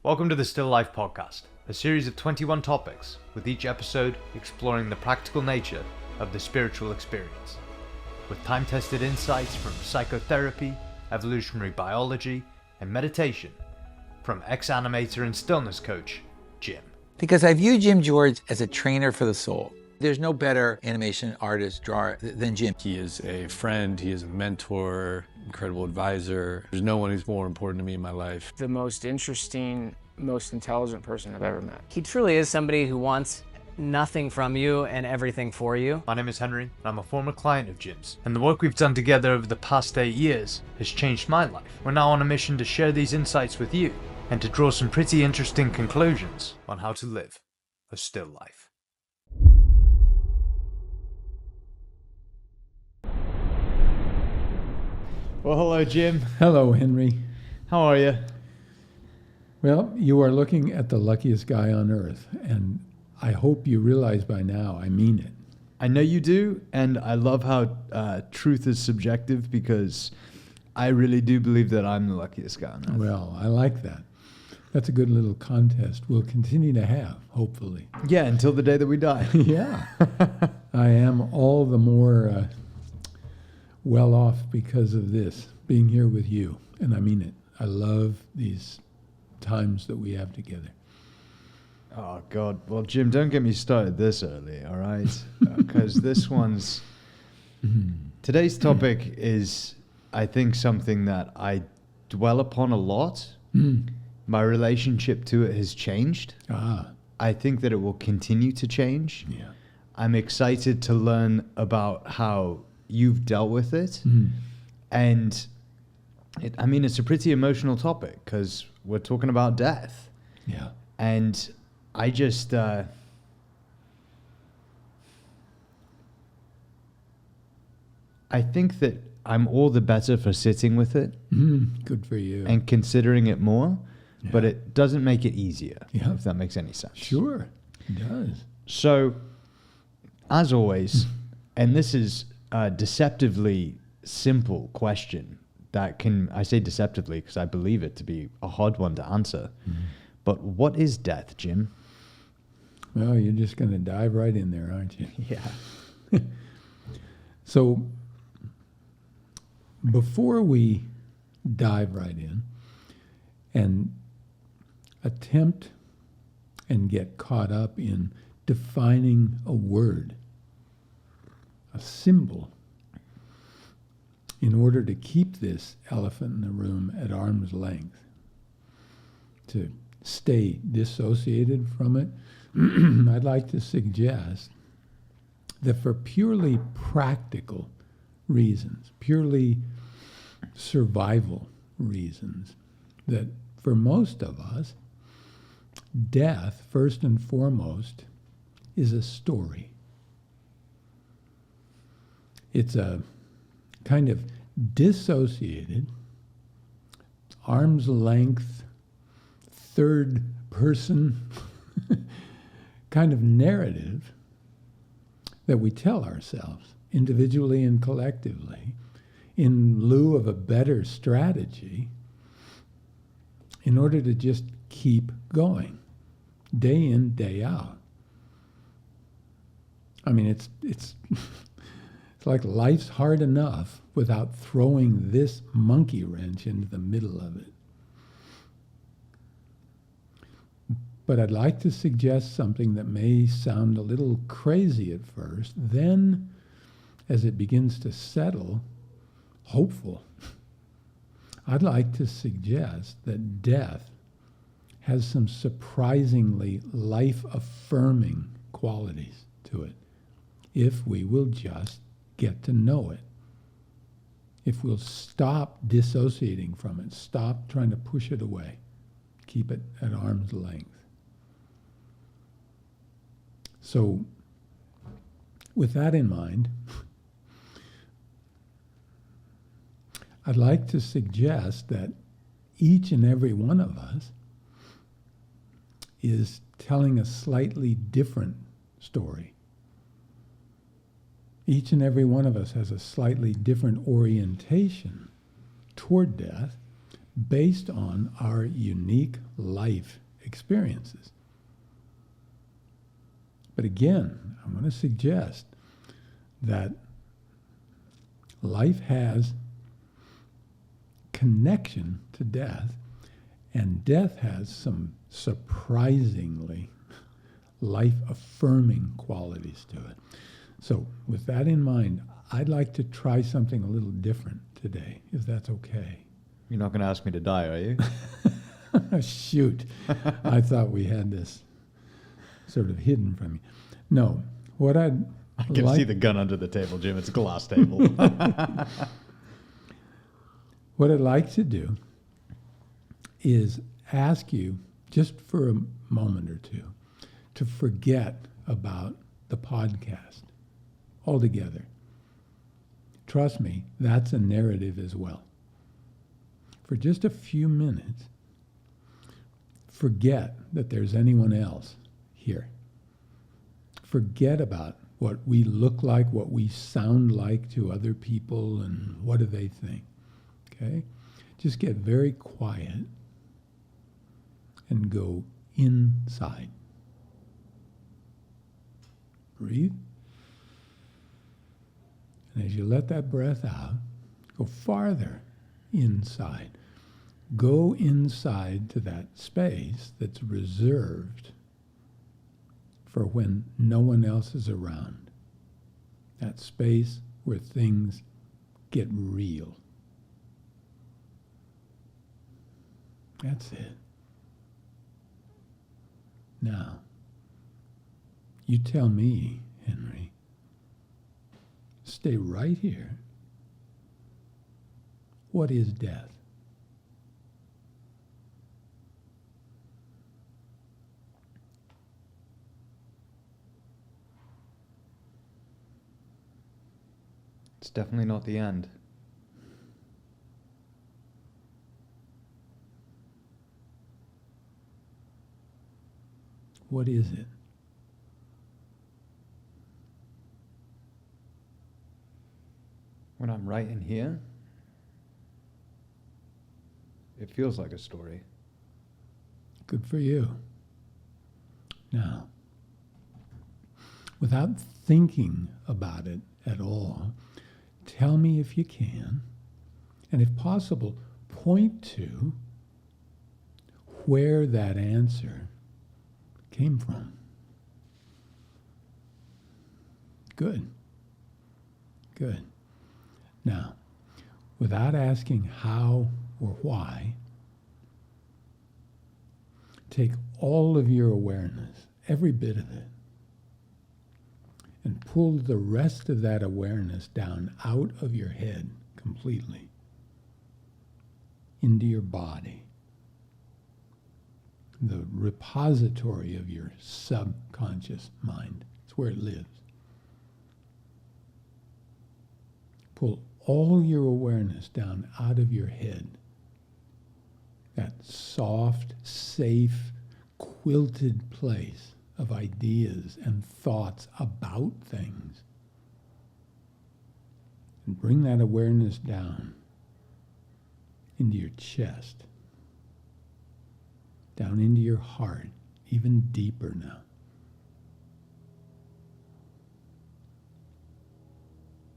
Welcome to the Still Life podcast, a series of 21 topics, with each episode exploring the practical nature of the spiritual experience. With time-tested insights from psychotherapy, evolutionary biology, and meditation, from ex-animator and stillness coach, Jim. Because I view Jim George as a trainer for the soul. There's no better animation artist, drawer than Jim. He is a friend, he is a mentor, incredible advisor. There's no one who's more important to me in my life. The most interesting, most intelligent person I've ever met. He truly is somebody who wants nothing from you and everything for you. My name is Henry, and I'm a former client of Jim's, and the work we've done together over the past 8 years has changed my life. We're now on a mission to share these insights with you, and to draw some pretty interesting conclusions on how to live a still life. Well, hello, Jim. Hello, Henry. How are you? Well, you are looking at the luckiest guy on earth, and I hope you realize by now I mean it. I know you do, and I love how truth is subjective, because I really do believe that I'm the luckiest guy on earth. Well, I like that. That's a good little contest we'll continue to have, hopefully. Yeah, until the day that we die. Yeah. I am all the more well off because of this, being here with you, and I mean it. I love these times that we have together. Oh, God. Well, Jim, don't get me started this early, all right? Because this one's... Today's topic is, I think, something that I dwell upon a lot. My relationship to it has changed. I think that it will continue to change. Yeah. I'm excited to learn about how you've dealt with it. And, it's a pretty emotional topic, because we're talking about death. Yeah. And I just... I think that I'm all the better for sitting with it. Good for you. And considering it more, Yeah. but it doesn't make it easier, Yeah. if that makes any sense. Sure, it does. So, as always, and this is a deceptively simple question that I say deceptively because I believe it to be a hard one to answer. But what is death, Jim? Well, you're just going to dive right in there, aren't you? Yeah. So, before we dive right in and attempt and get caught up in defining a word, a symbol, in order to keep this elephant in the room at arm's length, to stay dissociated from it, I'd like to suggest that for purely practical reasons, purely survival reasons, that for most of us, death, first and foremost, is a story. It's a kind of dissociated, arm's length, third person kind of narrative that we tell ourselves, individually and collectively, in lieu of a better strategy, in order to just keep going, day in, day out. I mean, it's it's like life's hard enough without throwing this monkey wrench into the middle of it. But I'd like to suggest something that may sound a little crazy at first, then, as it begins to settle, hopeful. I'd like to suggest that death has some surprisingly life-affirming qualities to it, if we will just get to know it. If we'll stop dissociating from it, stop trying to push it away, keep it at arm's length. So, with that in mind, I'd like to suggest that each and every one of us is telling a slightly different story. Each and every one of us has a slightly different orientation toward death, based on our unique life experiences. But again, I'm going to suggest that life has connection to death, and death has some surprisingly life-affirming qualities to it. So with that in mind, I'd like to try something a little different today, if that's okay. You're not going to ask me to die, are you? Shoot. I thought we had this sort of hidden from you. No, what I can see the gun under the table, Jim. It's a glass table. What I'd like to do is ask you, just for a moment or two, to forget about the podcast altogether. Trust me, that's a narrative as well. For just a few minutes, forget that there's anyone else here. Forget about what we look like, what we sound like to other people, and what do they think. Okay? Just get very quiet and go inside. Breathe. And as you let that breath out, go farther inside. Go inside to that space that's reserved for when no one else is around. That space where things get real. That's it. Now, you tell me, Henry, stay right here. What is death? It's definitely not the end. What is it? When I'm right in here, it feels like a story. Good for you. Now, without thinking about it at all, tell me if you can, and if possible, point to where that answer came from. Good. Good. Now, without asking how or why, take all of your awareness, every bit of it, and pull the rest of that awareness down out of your head completely into your body, the repository of your subconscious mind. It's where it lives. Pull all your awareness down out of your head, that soft, safe, quilted place of ideas and thoughts about things. And bring that awareness down into your chest, down into your heart, even deeper now.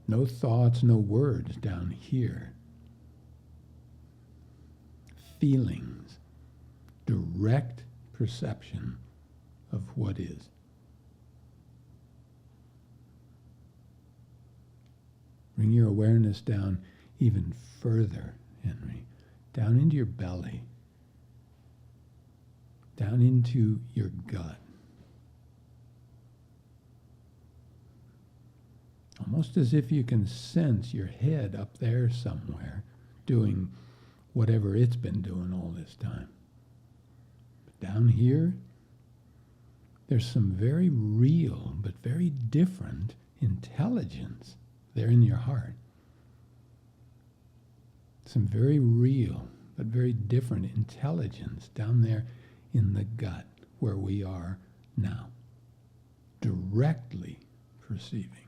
No thoughts, no words down here. Feelings, direct perception of what is. Bring your awareness down even further, Henry, down into your belly, down into your gut. Almost as if you can sense your head up there somewhere doing whatever it's been doing all this time. But down here, there's some very real but very different intelligence there in your heart. Some very real but very different intelligence down there in the gut where we are now, directly perceiving.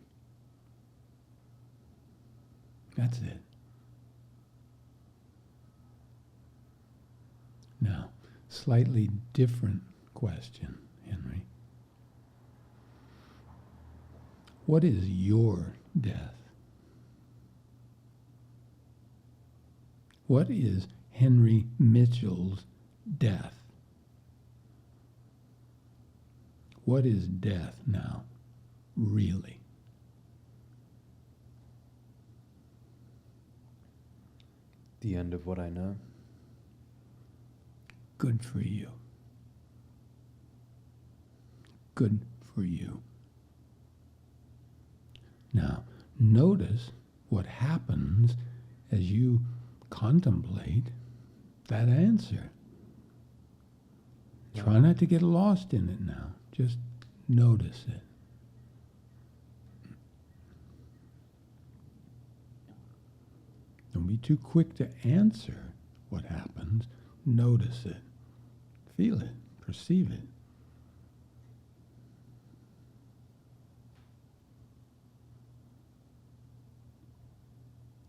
That's it. Now, slightly different question, Henry. What is your death? What is Henry Mitchell's death? What is death now, really? The end of what I know. Good for you. Good for you. Now, notice what happens as you contemplate that answer. Try not to get lost in it now. Just notice it. Don't be too quick to answer what happens. Notice it. Feel it. Perceive it.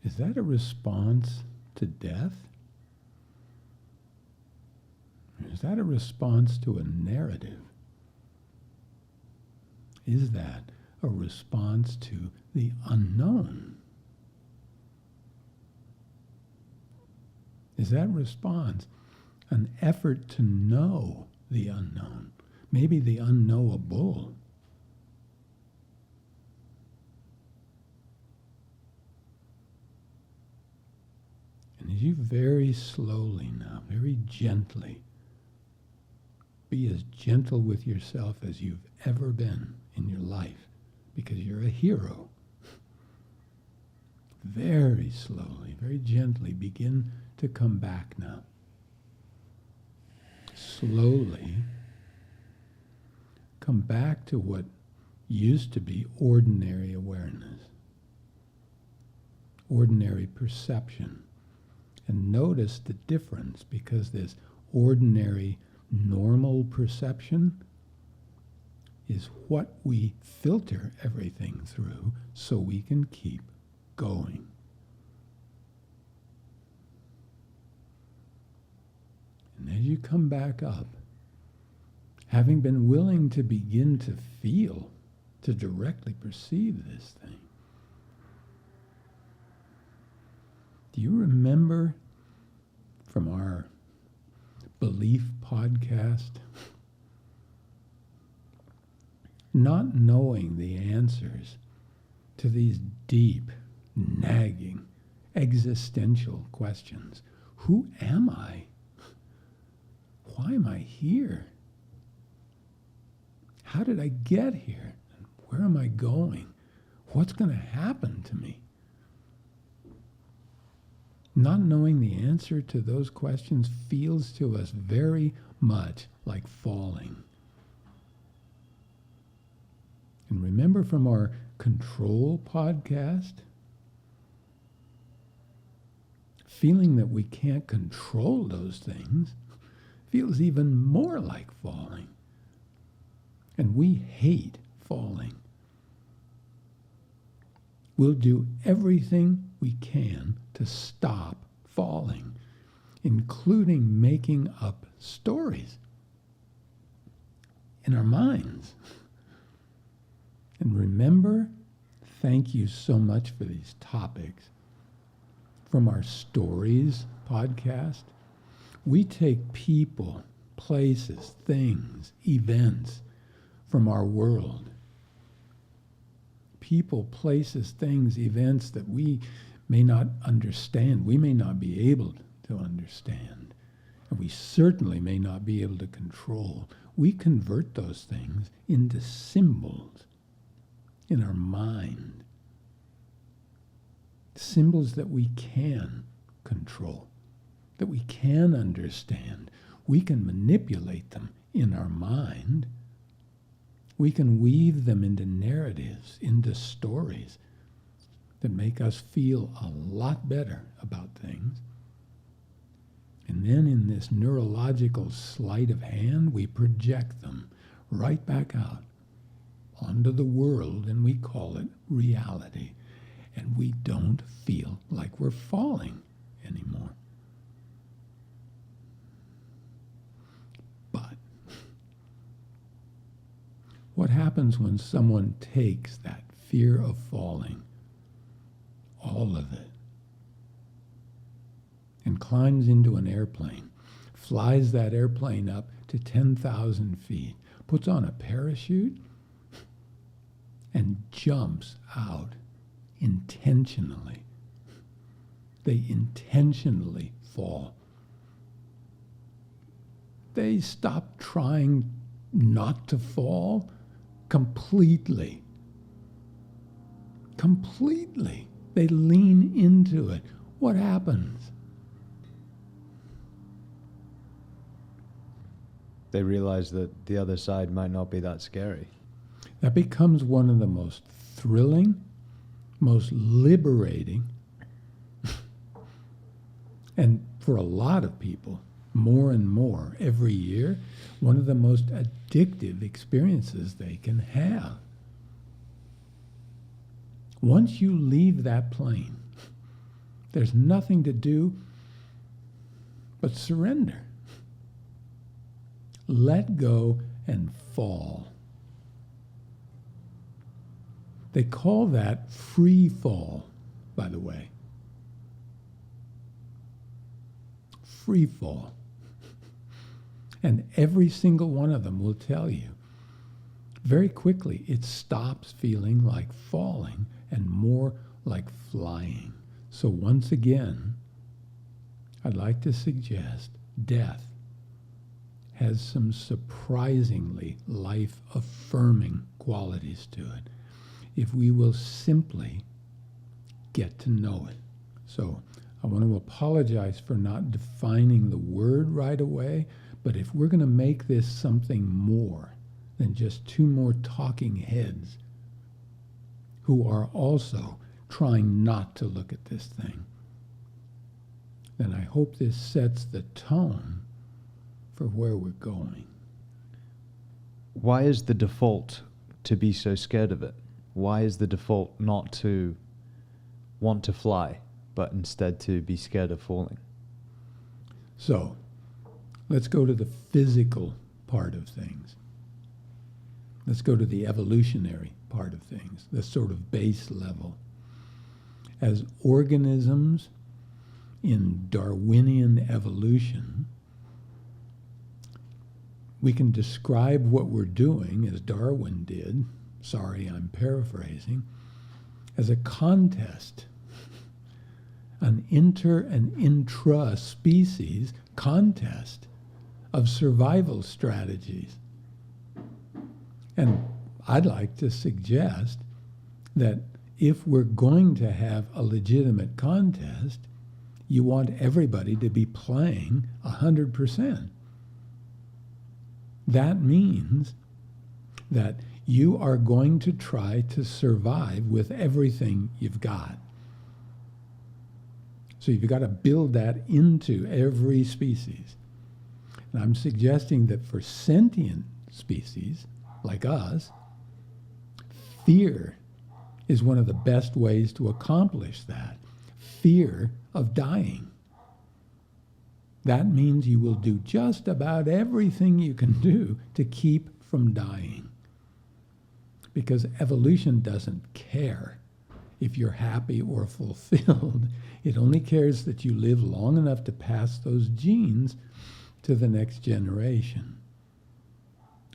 Is that a response to death? Or is that a response to a narrative? Is that a response to the unknown? Is that response an effort to know the unknown? Maybe the unknowable? And as you very slowly now, very gently, be as gentle with yourself as you've ever been in your life, because you're a hero. Very slowly, very gently begin to come back now. Slowly come back to what used to be ordinary awareness, ordinary perception. And notice the difference, because this ordinary, normal perception is what we filter everything through so we can keep going. And as you come back up, having been willing to begin to feel, to directly perceive this thing, do you remember from our belief podcast, not knowing the answers to these deep, nagging, existential questions? Who am I? Why am I here? How did I get here? Where am I going? What's going to happen to me? Not knowing the answer to those questions feels to us very much like falling. And remember from our control podcast, feeling that we can't control those things feels even more like falling. And we hate falling. We'll do everything we can to stop falling, including making up stories in our minds. And remember, thank you so much for these topics. From our stories podcast, we take people, places, things, events from our world. People, places, things, events that we may not understand. We may not be able to understand. And we certainly may not be able to control. We convert those things into symbols in our mind. Symbols that we can control, that we can understand. We can manipulate them in our mind. We can weave them into narratives, into stories that make us feel a lot better about things. And then in this neurological sleight of hand, we project them right back out onto the world, and we call it reality. And we don't feel like we're falling anymore. What happens when someone takes that fear of falling, all of it, and climbs into an airplane, flies that airplane up to 10,000 feet, puts on a parachute, and jumps out intentionally? They intentionally fall. They stop trying not to fall completely. Completely. They lean into it. What happens? They realize that the other side might not be that scary. That becomes one of the most thrilling, most liberating, and for a lot of people, more and more every year, one of the most addictive experiences they can have. Once you leave that plane, there's nothing to do but surrender. Let go and fall. They call that free fall, by the way. Free fall. And every single one of them will tell you, very quickly, it stops feeling like falling and more like flying. So once again, I'd like to suggest death has some surprisingly life-affirming qualities to it, if we will simply get to know it. So I want to apologize for not defining the word right away, but if we're going to make this something more than just two more talking heads who are also trying not to look at this thing, then I hope this sets the tone for where we're going. Why is the default to be so scared of it? Why is the default not to want to fly, but instead to be scared of falling? So, let's go to the physical part of things. Let's go to the evolutionary part of things, the sort of base level. As organisms in Darwinian evolution, we can describe what we're doing, as Darwin did, sorry I'm paraphrasing, as a contest, an inter and intra-species contest of survival strategies. And I'd like to suggest that if we're going to have a legitimate contest, you want everybody to be playing 100%. That means that you are going to try to survive with everything you've got. So you've got to build that into every species. And I'm suggesting that for sentient species, like us, fear is one of the best ways to accomplish that. Fear of dying. That means you will do just about everything you can do to keep from dying. Because evolution doesn't care if you're happy or fulfilled. It only cares that you live long enough to pass those genes to the next generation.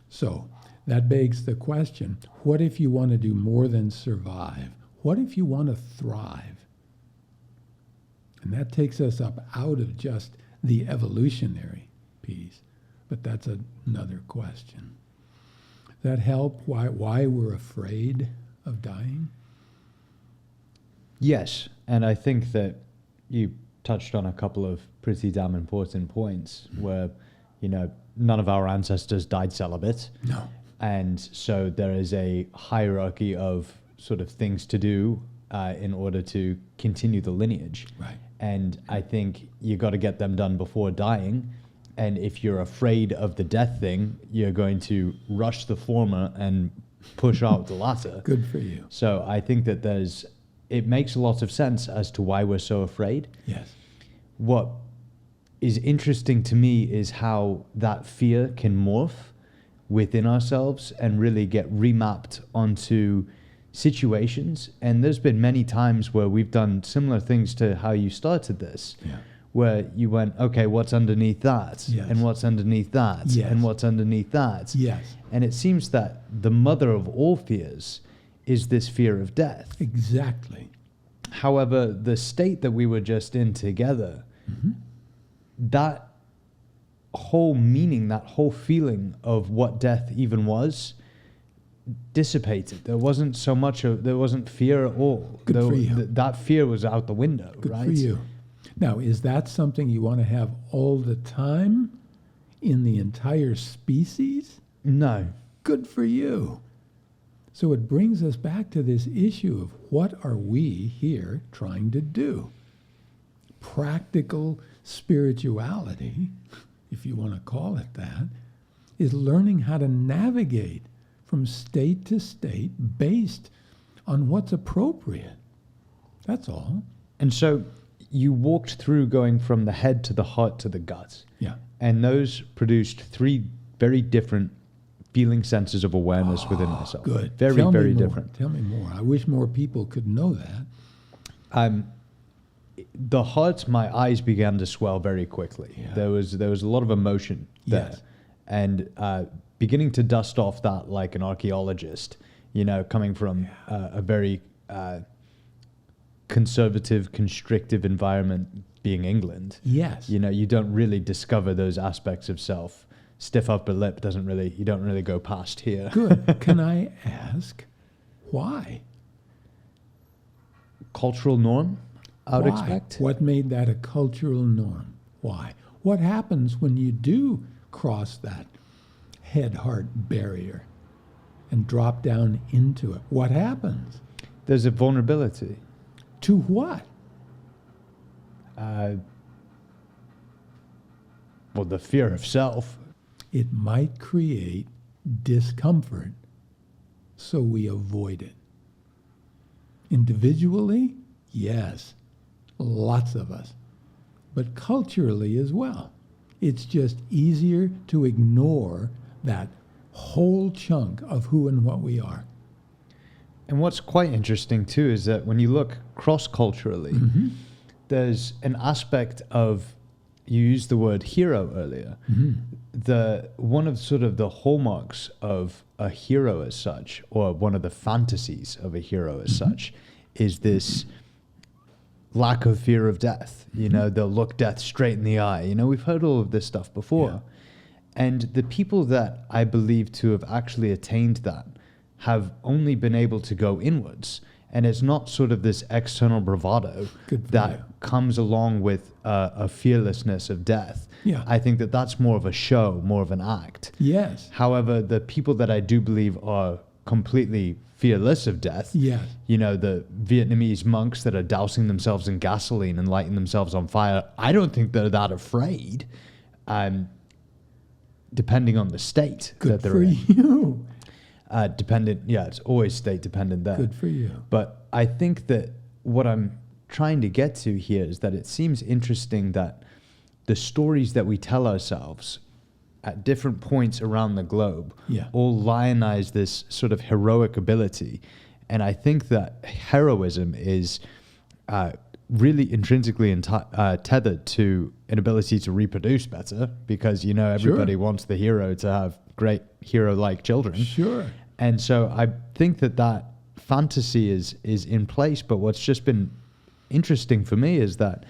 So that begs the question, what if you want to do more than survive? What if you want to thrive? And that takes us up out of just the evolutionary piece, but that's another question. Does that help why we're afraid of dying? Yes, and I think that you touched on a couple of pretty damn important points where, none of our ancestors died celibate. No. And so there is a hierarchy of sort of things to do in order to continue the lineage. Right. And I think you got to get them done before dying. And if you're afraid of the death thing, you're going to rush the former and push out the latter. Good for you. So I think that it makes a lot of sense as to why we're so afraid. Yes. What is interesting to me is how that fear can morph within ourselves and really get remapped onto situations. And there's been many times where we've done similar things to how you started this, where you went, okay, what's underneath that? Yes. And what's underneath that? Yes. And what's underneath that? Yes. And it seems that the mother of all fears is this fear of death. Exactly. However, the state that we were just in together, that whole meaning, that whole feeling of what death even was, dissipated. There wasn't so much of, there wasn't fear at all. Good for you. That fear was out the window, Good right? for you. Now, is that something you want to have all the time in the entire species? No. Good for you. So it brings us back to this issue of what are we here trying to do? Practical spirituality, if you want to call it that, is learning how to navigate from state to state based on what's appropriate. That's all. And so you walked through going from the head to the heart to the gut. Yeah. And those produced three very different feeling senses of awareness within myself. Good. Very, Tell me very more. different. Tell me more. I wish more people could know that. The heart, my eyes began to swell very quickly. Yeah. There was a lot of emotion there. Yes. And beginning to dust off that like an archaeologist, you know, coming from a very conservative, constrictive environment being England. Yes. You know, you don't really discover those aspects of self. Stiff upper lip you don't really go past here. Good. Can I ask why? Cultural norm, I would Why? expect. What made that a cultural norm? Why? What happens when you do cross that head-heart barrier and drop down into it? What happens? There's a vulnerability. To what? Well, the fear of self. It might create discomfort, so we avoid it. Individually, yes, lots of us, but culturally as well. It's just easier to ignore that whole chunk of who and what we are. And what's quite interesting too is that when you look cross-culturally, there's an aspect of, you used the word hero earlier, one of sort of the hallmarks of a hero as such, or one of the fantasies of a hero as such, is this lack of fear of death. You know, they'll look death straight in the eye. You know, we've heard all of this stuff before. Yeah. And the people that I believe to have actually attained that have only been able to go inwards. And it's not sort of this external bravado that comes along with a fearlessness of death. Yeah. I think that that's more of a show, more of an act. Yes. However, the people that I do believe are completely fearless of death, Yes. you know, the Vietnamese monks that are dousing themselves in gasoline and lighting themselves on fire, I don't think they're that afraid, depending on the state Good that they're for in. you. It's always state dependent there. Good for you. But I think that what I'm trying to get to here is that it seems interesting that the stories that we tell ourselves at different points around the globe all lionize this sort of heroic ability. And I think that heroism is really intrinsically tethered to an ability to reproduce better, because, you know, everybody wants the hero to have great hero-like children. Sure. And so I think that that fantasy is in place, but what's just been interesting for me is that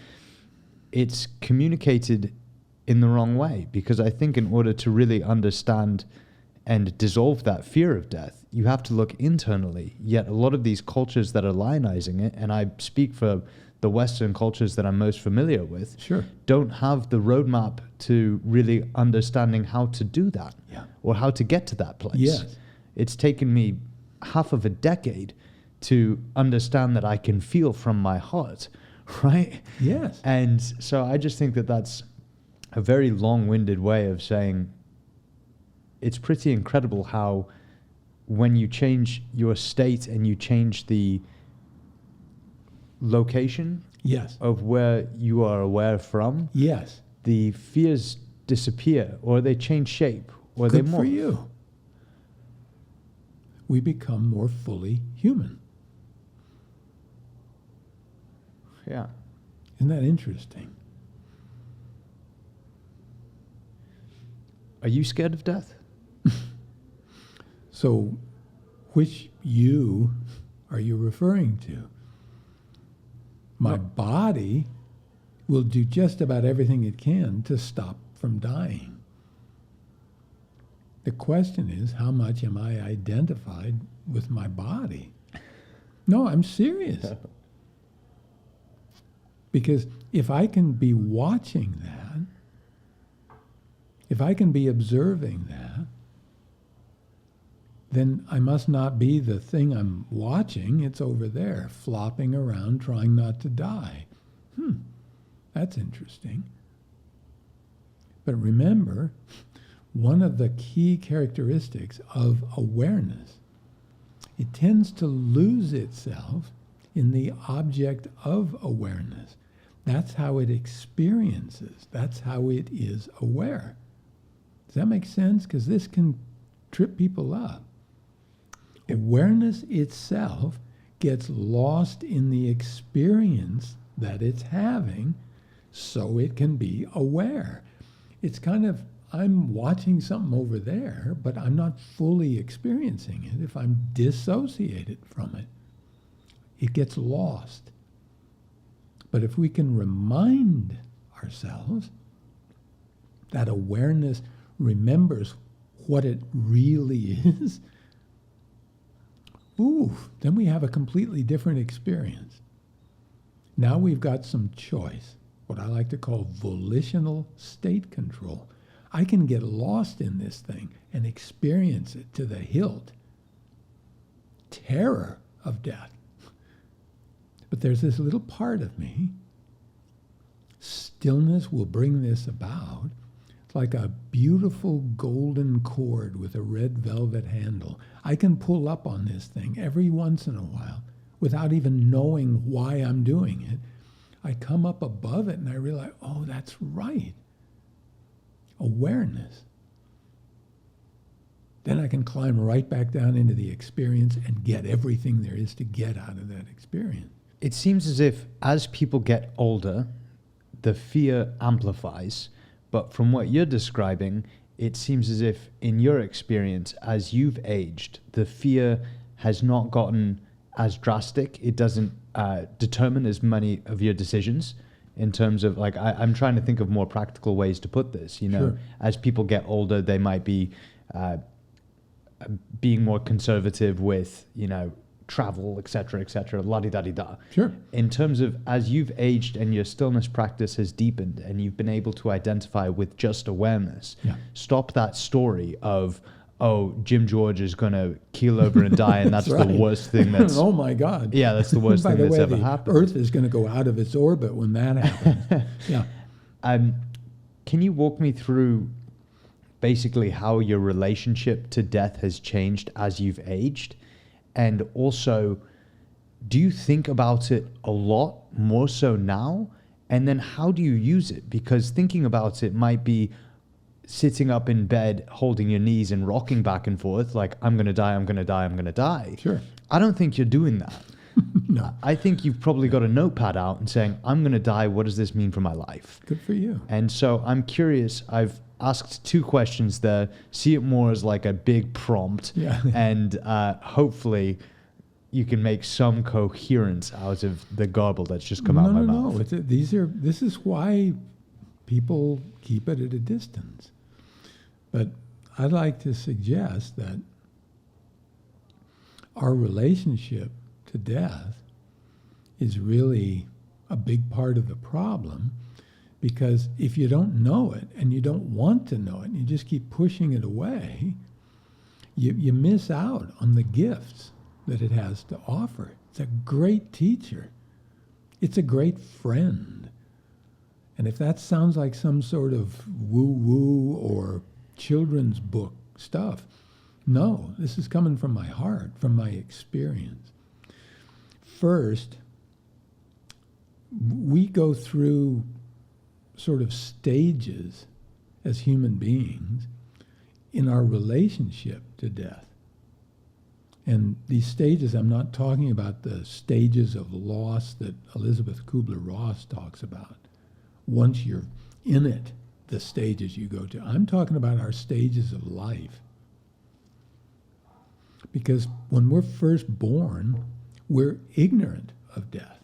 it's communicated in the wrong way, because I think in order to really understand and dissolve that fear of death, you have to look internally. Yet a lot of these cultures that are lionizing it, and I speak for the Western cultures that I'm most familiar with, don't have the roadmap to really understanding how to do that or how to get to that place. Yes. It's taken me half of a decade to understand that I can feel from my heart, right? Yes. And so I just think that that's a very long-winded way of saying it's pretty incredible how when you change your state and you change the location of where you are aware from, yes, the fears disappear, or they change shape, or Good they morph. for you. we become more fully human. Yeah. Isn't that interesting? Are you scared of death? So, which you are you referring to? My body will do just about everything it can to stop from dying. The question is, how much am I identified with my body? No, I'm serious. Because if I can be watching that, if I can be observing that, then I must not be the thing I'm watching. It's over there, flopping around, trying not to die. That's interesting. But remember, one of the key characteristics of awareness, it tends to lose itself in the object of awareness. That's how it experiences. That's how it is aware. Does that make sense? Because this can trip people up. Awareness itself gets lost in the experience that it's having, so it can be aware. It's kind of, I'm watching something over there, but I'm not fully experiencing it if I'm dissociated from it. It gets lost. But if we can remind ourselves that awareness remembers what it really is, then we have a completely different experience. Now we've got some choice, what I like to call volitional state control. I can get lost in this thing and experience it to the hilt. Terror of death. But there's this little part of me, stillness will bring this about. It's like a beautiful golden cord with a red velvet handle. I can pull up on this thing every once in a while without even knowing why I'm doing it. I come up above it and I realize, oh, that's right. Awareness. Then I can climb right back down into the experience and get everything there is to get out of that experience. It seems as if as people get older, the fear amplifies. But from what you're describing, it seems as if in your experience, as you've aged, the fear has not gotten as drastic. It doesn't determine as many of your decisions in terms of, like, I'm trying to think of more practical ways to put this. You know, Sure. As people get older, they might be being more conservative with, travel, et cetera, la-di-da-di-da. Sure. In terms of as you've aged and your stillness practice has deepened and you've been able to identify with just awareness, stop that story of, oh, Jim George is going to keel over and die and that's right. the worst thing that's... Oh my God. Yeah, that's the worst By thing the that's way, ever the happened. Earth is going to go out of its orbit when that happens. Yeah. Can you walk me through basically how your relationship to death has changed as you've aged? And also, do you think about it a lot more so now? And then how do you use it? Because thinking about it might be sitting up in bed, holding your knees and rocking back and forth, like, I'm going to die, I'm going to die, I'm going to die. Sure. I don't think you're doing that. No. I think you've probably got a notepad out and saying, I'm going to die, what does this mean for my life? Good for you. And so I'm curious, I've asked 2 questions there, see it more as like a big prompt, and hopefully you can make some coherence out of the garble that's just come out of my mouth. No, this is why people keep it at a distance. But I'd like to suggest that our relationship to death is really a big part of the problem, because if you don't know it and you don't want to know it and you just keep pushing it away, you miss out on the gifts that it has to offer. It's a great teacher. It's a great friend. And if that sounds like some sort of woo-woo or children's book stuff, no, this is coming from my heart, from my experience. First, we go through sort of stages as human beings in our relationship to death. And these stages, I'm not talking about the stages of loss that Elizabeth Kubler-Ross talks about. Once you're in it, the stages you go to. I'm talking about our stages of life. Because when we're first born, we're ignorant of death.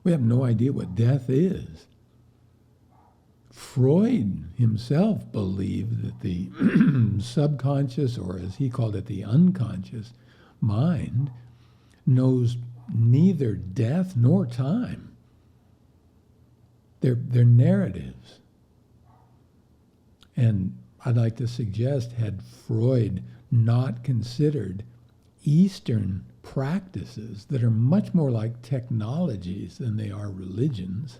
We have no idea what death is. Freud himself believed that the subconscious, or as he called it, the unconscious mind, knows neither death nor time. They're narratives. And I'd like to suggest, had Freud not considered Eastern practices that are much more like technologies than they are religions,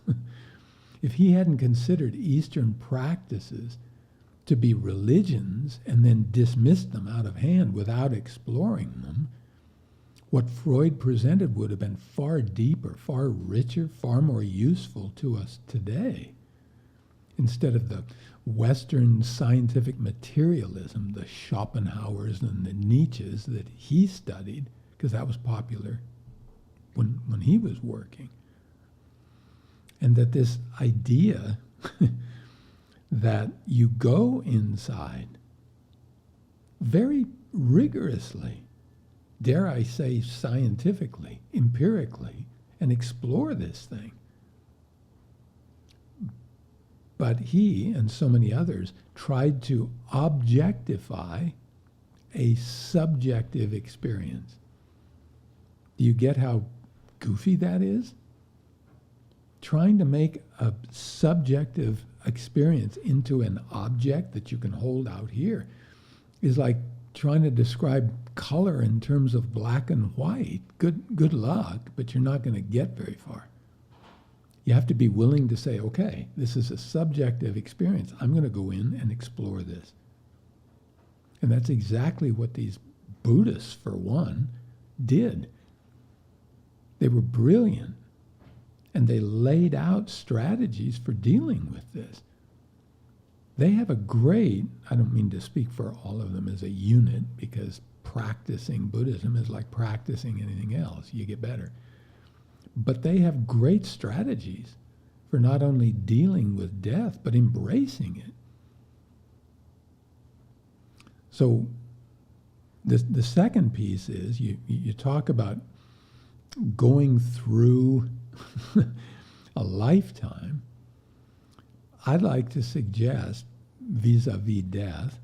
if he hadn't considered Eastern practices to be religions and then dismissed them out of hand without exploring them, what Freud presented would have been far deeper, far richer, far more useful to us today, instead of the Western scientific materialism, the Schopenhauers and the Nietzsches that he studied, because that was popular when he was working. And that this idea that you go inside very rigorously, dare I say scientifically, empirically, and explore this thing. But he and so many others tried to objectify a subjective experience. Do you get how goofy that is? Trying to make a subjective experience into an object that you can hold out here is like trying to describe color in terms of black and white. Good luck, but you're not going to get very far. You have to be willing to say, okay, this is a subjective experience. I'm going to go in and explore this. And that's exactly what these Buddhists, for one, did. They were brilliant, and they laid out strategies for dealing with this. They have a great, I don't mean to speak for all of them as a unit, because practicing Buddhism is like practicing anything else. You get better. But they have great strategies for not only dealing with death, but embracing it. So the second piece is you talk about going through a lifetime. I'd like to suggest, vis-a-vis death,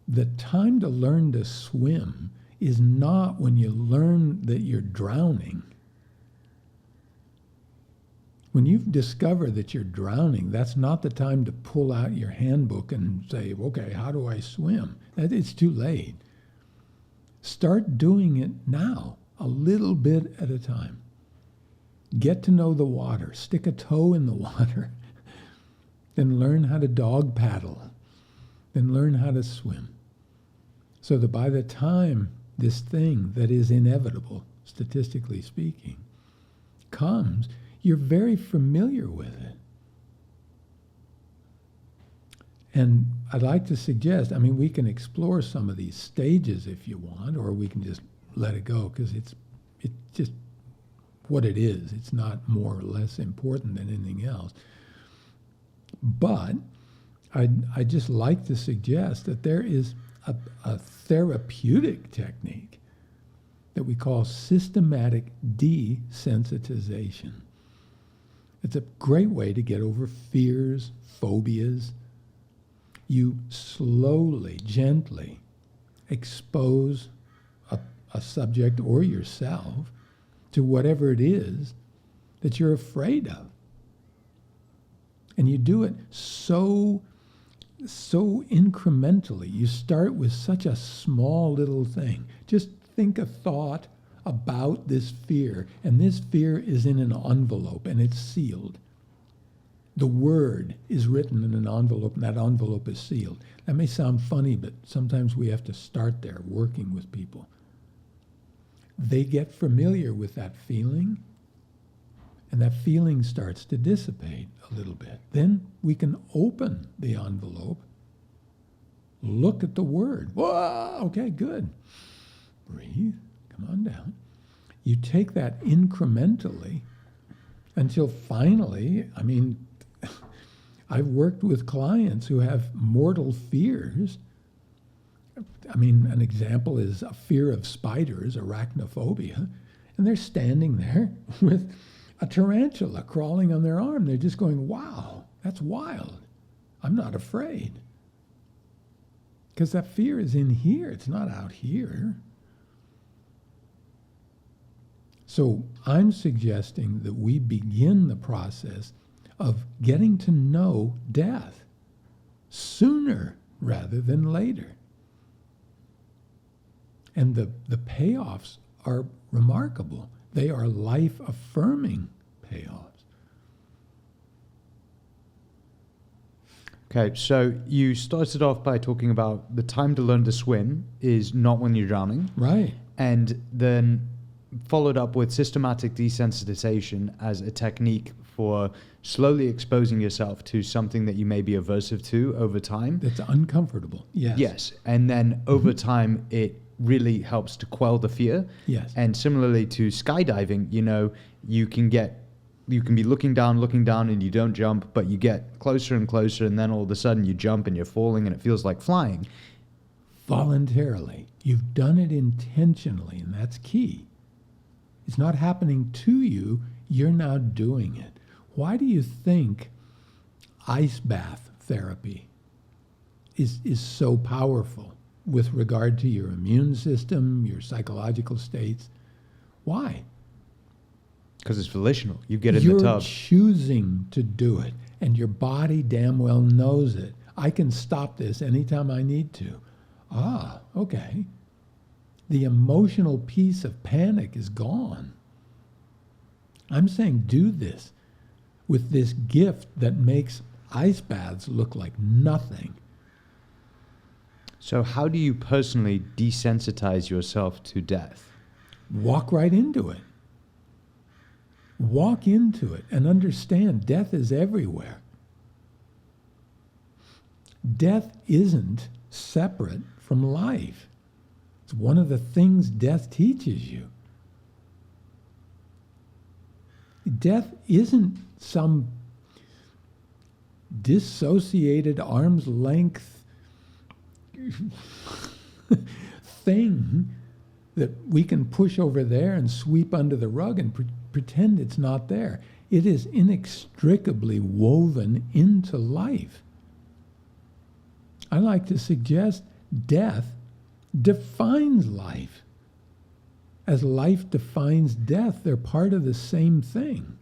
the time to learn to swim is not when you learn that you're drowning. When you've discovered that you're drowning, that's not the time to pull out your handbook and say, okay, how do I swim? It's too late. Start doing it now, a little bit at a time. Get to know the water. Stick a toe in the water. Then learn how to dog paddle. Then learn how to swim. So that by the time this thing that is inevitable, statistically speaking, comes, you're very familiar with it. And I'd like to suggest, we can explore some of these stages if you want, or we can just let it go, because it's just what it is. It's not more or less important than anything else. But I'd just like to suggest that there is a therapeutic technique that we call systematic desensitization. It's a great way to get over fears, phobias. You slowly, gently expose a subject or yourself to whatever it is that you're afraid of. And you do it so incrementally. You start with such a small little thing. Just think a thought about this fear, and this fear is in an envelope and it's sealed. The word is written in an envelope, and that envelope is sealed. That may sound funny, but sometimes we have to start there working with people. They get familiar with that feeling, and that feeling starts to dissipate a little bit. Then we can open the envelope, look at the word. Whoa, okay, good. breathe, come on down. You take that incrementally until finally, I mean, I've worked with clients who have mortal fears. I mean, an example is a fear of spiders, arachnophobia, and they're standing there with a tarantula crawling on their arm. They're just going, wow, that's wild. I'm not afraid. Because that fear is in here. It's not out here. So I'm suggesting that we begin the process of getting to know death sooner rather than later. And the payoffs are remarkable. They are life-affirming payoffs. Okay, so you started off by talking about the time to learn to swim is not when you're drowning. Right. And then followed up with systematic desensitization as a technique for slowly exposing yourself to something that you may be aversive to over time. That's uncomfortable. Yes. Yes. And then over time, it really helps to quell the fear. Yes. And similarly to skydiving, you know, you can be looking down and you don't jump, but you get closer and closer, and then all of a sudden you jump and you're falling and it feels like flying. Voluntarily. You've done it intentionally, and that's key. It's not happening to you, you're now doing it. Why do you think ice bath therapy is so powerful with regard to your immune system, your psychological states? Why? Because it's volitional. You get in You're the tub. choosing to do it, and your body damn well knows it. I can stop this anytime I need to. Ah, okay. The emotional piece of panic is gone. I'm saying do this with this gift that makes ice baths look like nothing. So how do you personally desensitize yourself to death? Walk right into it. Walk into it and understand death is everywhere. Death isn't separate from life. It's one of the things death teaches you. Death isn't some dissociated arm's length thing that we can push over there and sweep under the rug and pretend it's not there. It is inextricably woven into life. I like to suggest death defines life. As life defines death, they're part of the same thing.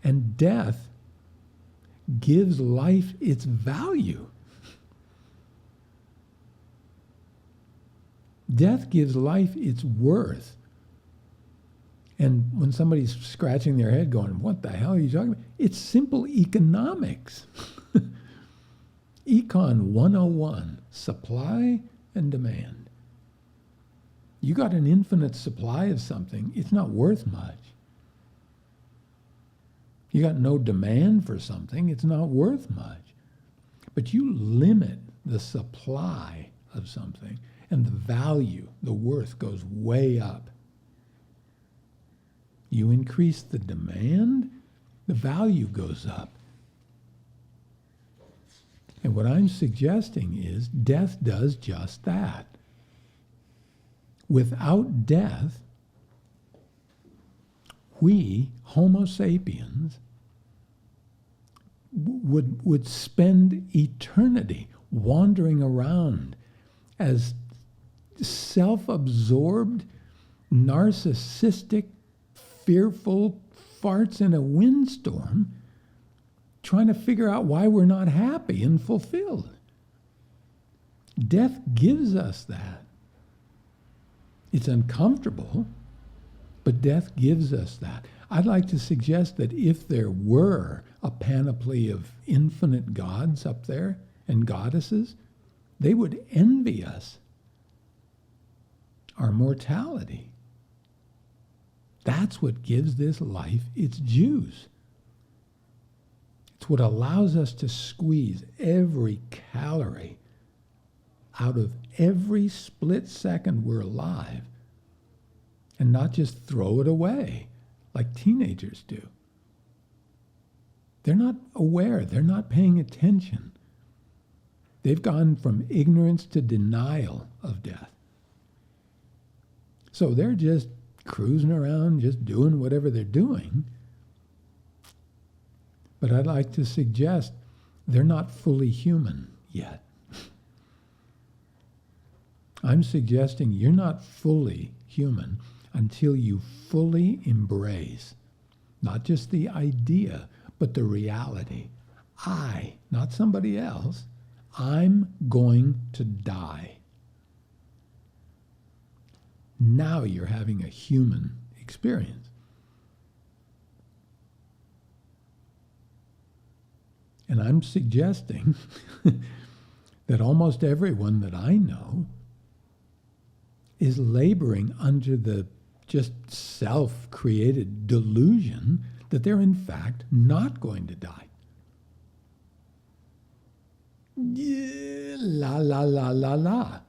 And death gives life its value. Death gives life its worth. And when somebody's scratching their head going, what the hell are you talking about? It's simple economics. Econ 101, supply and demand. You got an infinite supply of something, it's not worth much. You got no demand for something, it's not worth much. But you limit the supply of something, and the value, the worth goes way up. You increase the demand, the value goes up. And what I'm suggesting is death does just that. Without death, we, Homo sapiens, would spend eternity wandering around as self-absorbed, narcissistic, fearful farts in a windstorm, trying to figure out why we're not happy and fulfilled. Death gives us that. It's uncomfortable, but death gives us that. I'd like to suggest that if there were a panoply of infinite gods up there and goddesses, they would envy us our mortality. That's what gives this life its juice. It's what allows us to squeeze every calorie out of every split second we're alive and not just throw it away like teenagers do. They're not aware. They're not paying attention. They've gone from ignorance to denial of death. So they're just cruising around, just doing whatever they're doing. But I'd like to suggest they're not fully human yet. I'm suggesting you're not fully human until you fully embrace not just the idea, but the reality. I, not somebody else, I'm going to die. Now you're having a human experience. And I'm suggesting that almost everyone that I know is laboring under the just self-created delusion that they're in fact not going to die. Yeah, la, la, la, la, la.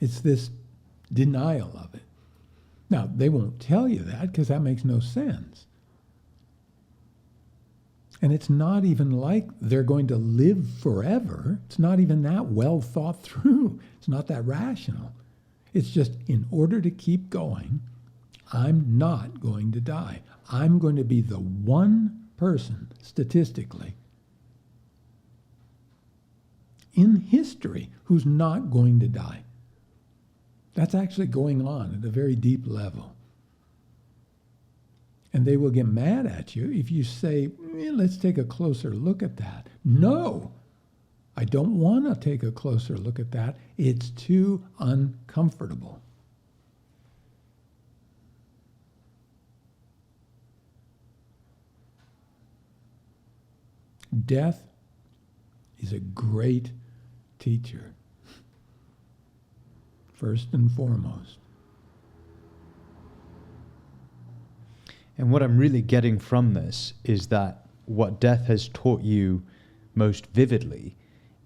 It's this denial of it. Now, they won't tell you that because that makes no sense. And it's not even like they're going to live forever. It's not even that well thought through. It's not that rational. It's just in order to keep going, I'm not going to die. I'm going to be the one person, statistically, in history who's not going to die. That's actually going on at a very deep level. And they will get mad at you if you say, let's take a closer look at that. No, I don't want to take a closer look at that. It's too uncomfortable. Death is a great teacher, first and foremost. And what I'm really getting from this is that what death has taught you most vividly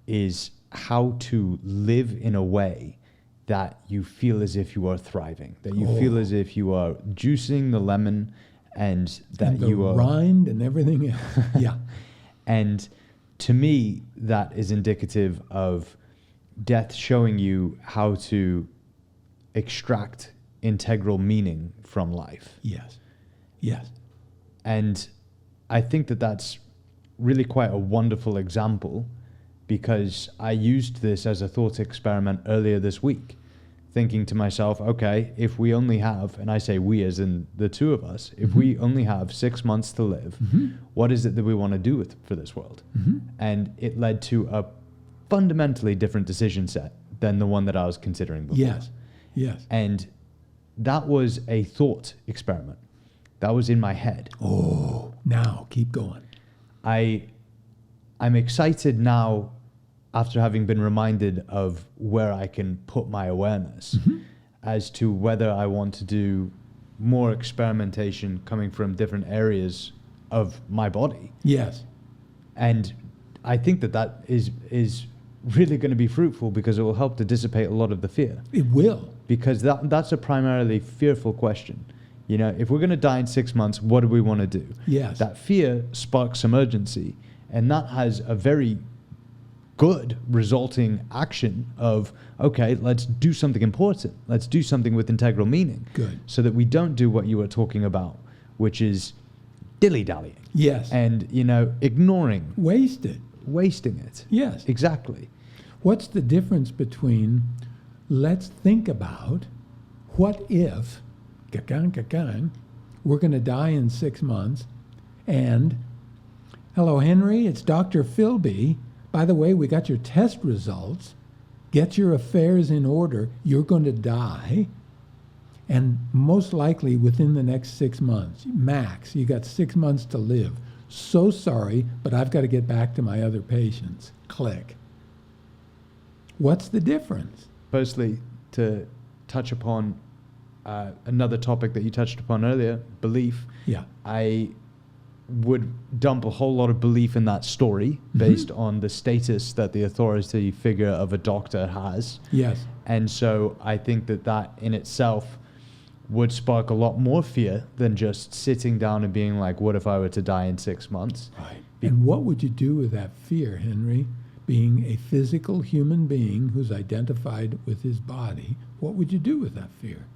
is how to live in a way that you feel as if you are thriving, that you feel as if you are juicing the lemon and that And the you are rind and everything else. Yeah. And to me, that is indicative of death showing you how to extract integral meaning from life. Yes. Yes. And I think that that's really quite a wonderful example, because I used this as a thought experiment earlier this week, thinking to myself, okay, if we only have, and I say we as in the two of us, if we only have 6 months to live, what is it that we want to do for this world? And it led to a fundamentally different decision set than the one that I was considering before. Yes. Yes. And that was a thought experiment. That was in my head. Oh, now keep going. I'm excited now, after having been reminded of where I can put my awareness, as to whether I want to do more experimentation coming from different areas of my body. Yes. And I think that is really going to be fruitful, because it will help to dissipate a lot of the fear. It will. Because that's a primarily fearful question. You know, if we're going to die in 6 months, what do we want to do? Yes. That fear sparks some urgency, and that has a very good resulting action of, okay, let's do something important. Let's do something with integral meaning. Good. So that we don't do what you were talking about, which is dilly-dallying. Yes. And, ignoring. Wasting it. Yes. Exactly. What's the difference between let's think about what if we're going to die in 6 months, and hello, Henry, it's Dr. Philby. By the way, we got your test results. Get your affairs in order. You're going to die. And most likely within the next 6 months, max, you got 6 months to live. So sorry, but I've got to get back to my other patients. Click. What's the difference? Firstly, to touch upon another topic that you touched upon earlier, belief. Yeah. I would dump a whole lot of belief in that story based on the status that the authority figure of a doctor has. Yes. And so I think that that in itself would spark a lot more fear than just sitting down and being like, what if I were to die in 6 months? Right. And what would you do with that fear, Henry? Being a physical human being who's identified with his body, what would you do with that fear?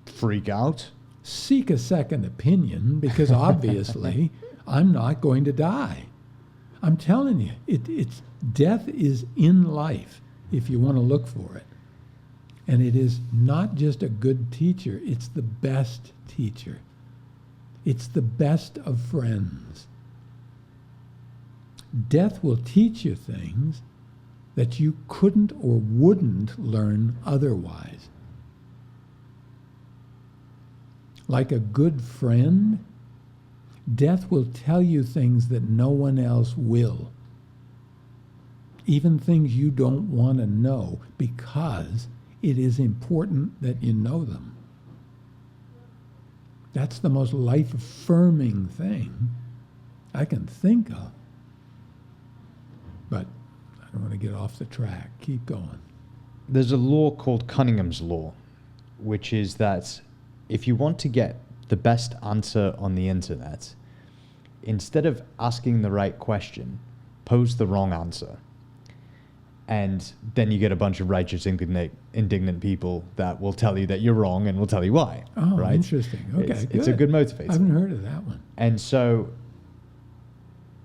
Freak out? Seek a second opinion, because obviously I'm not going to die. I'm telling you, it's death is in life if you want to look for it. And it is not just a good teacher, it's the best teacher. It's the best of friends. Death will teach you things that you couldn't or wouldn't learn otherwise. Like a good friend, death will tell you things that no one else will. Even things you don't want to know, because it is important that you know them. That's the most life-affirming thing I can think of. But I don't want to get off the track. Keep going. There's a law called Cunningham's law, which is that if you want to get the best answer on the internet, instead of asking the right question, pose the wrong answer. And then you get a bunch of righteous, indignant people that will tell you that you're wrong and will tell you why. Oh, right? interesting. Okay, it's a good motivator. I haven't heard of that one. And so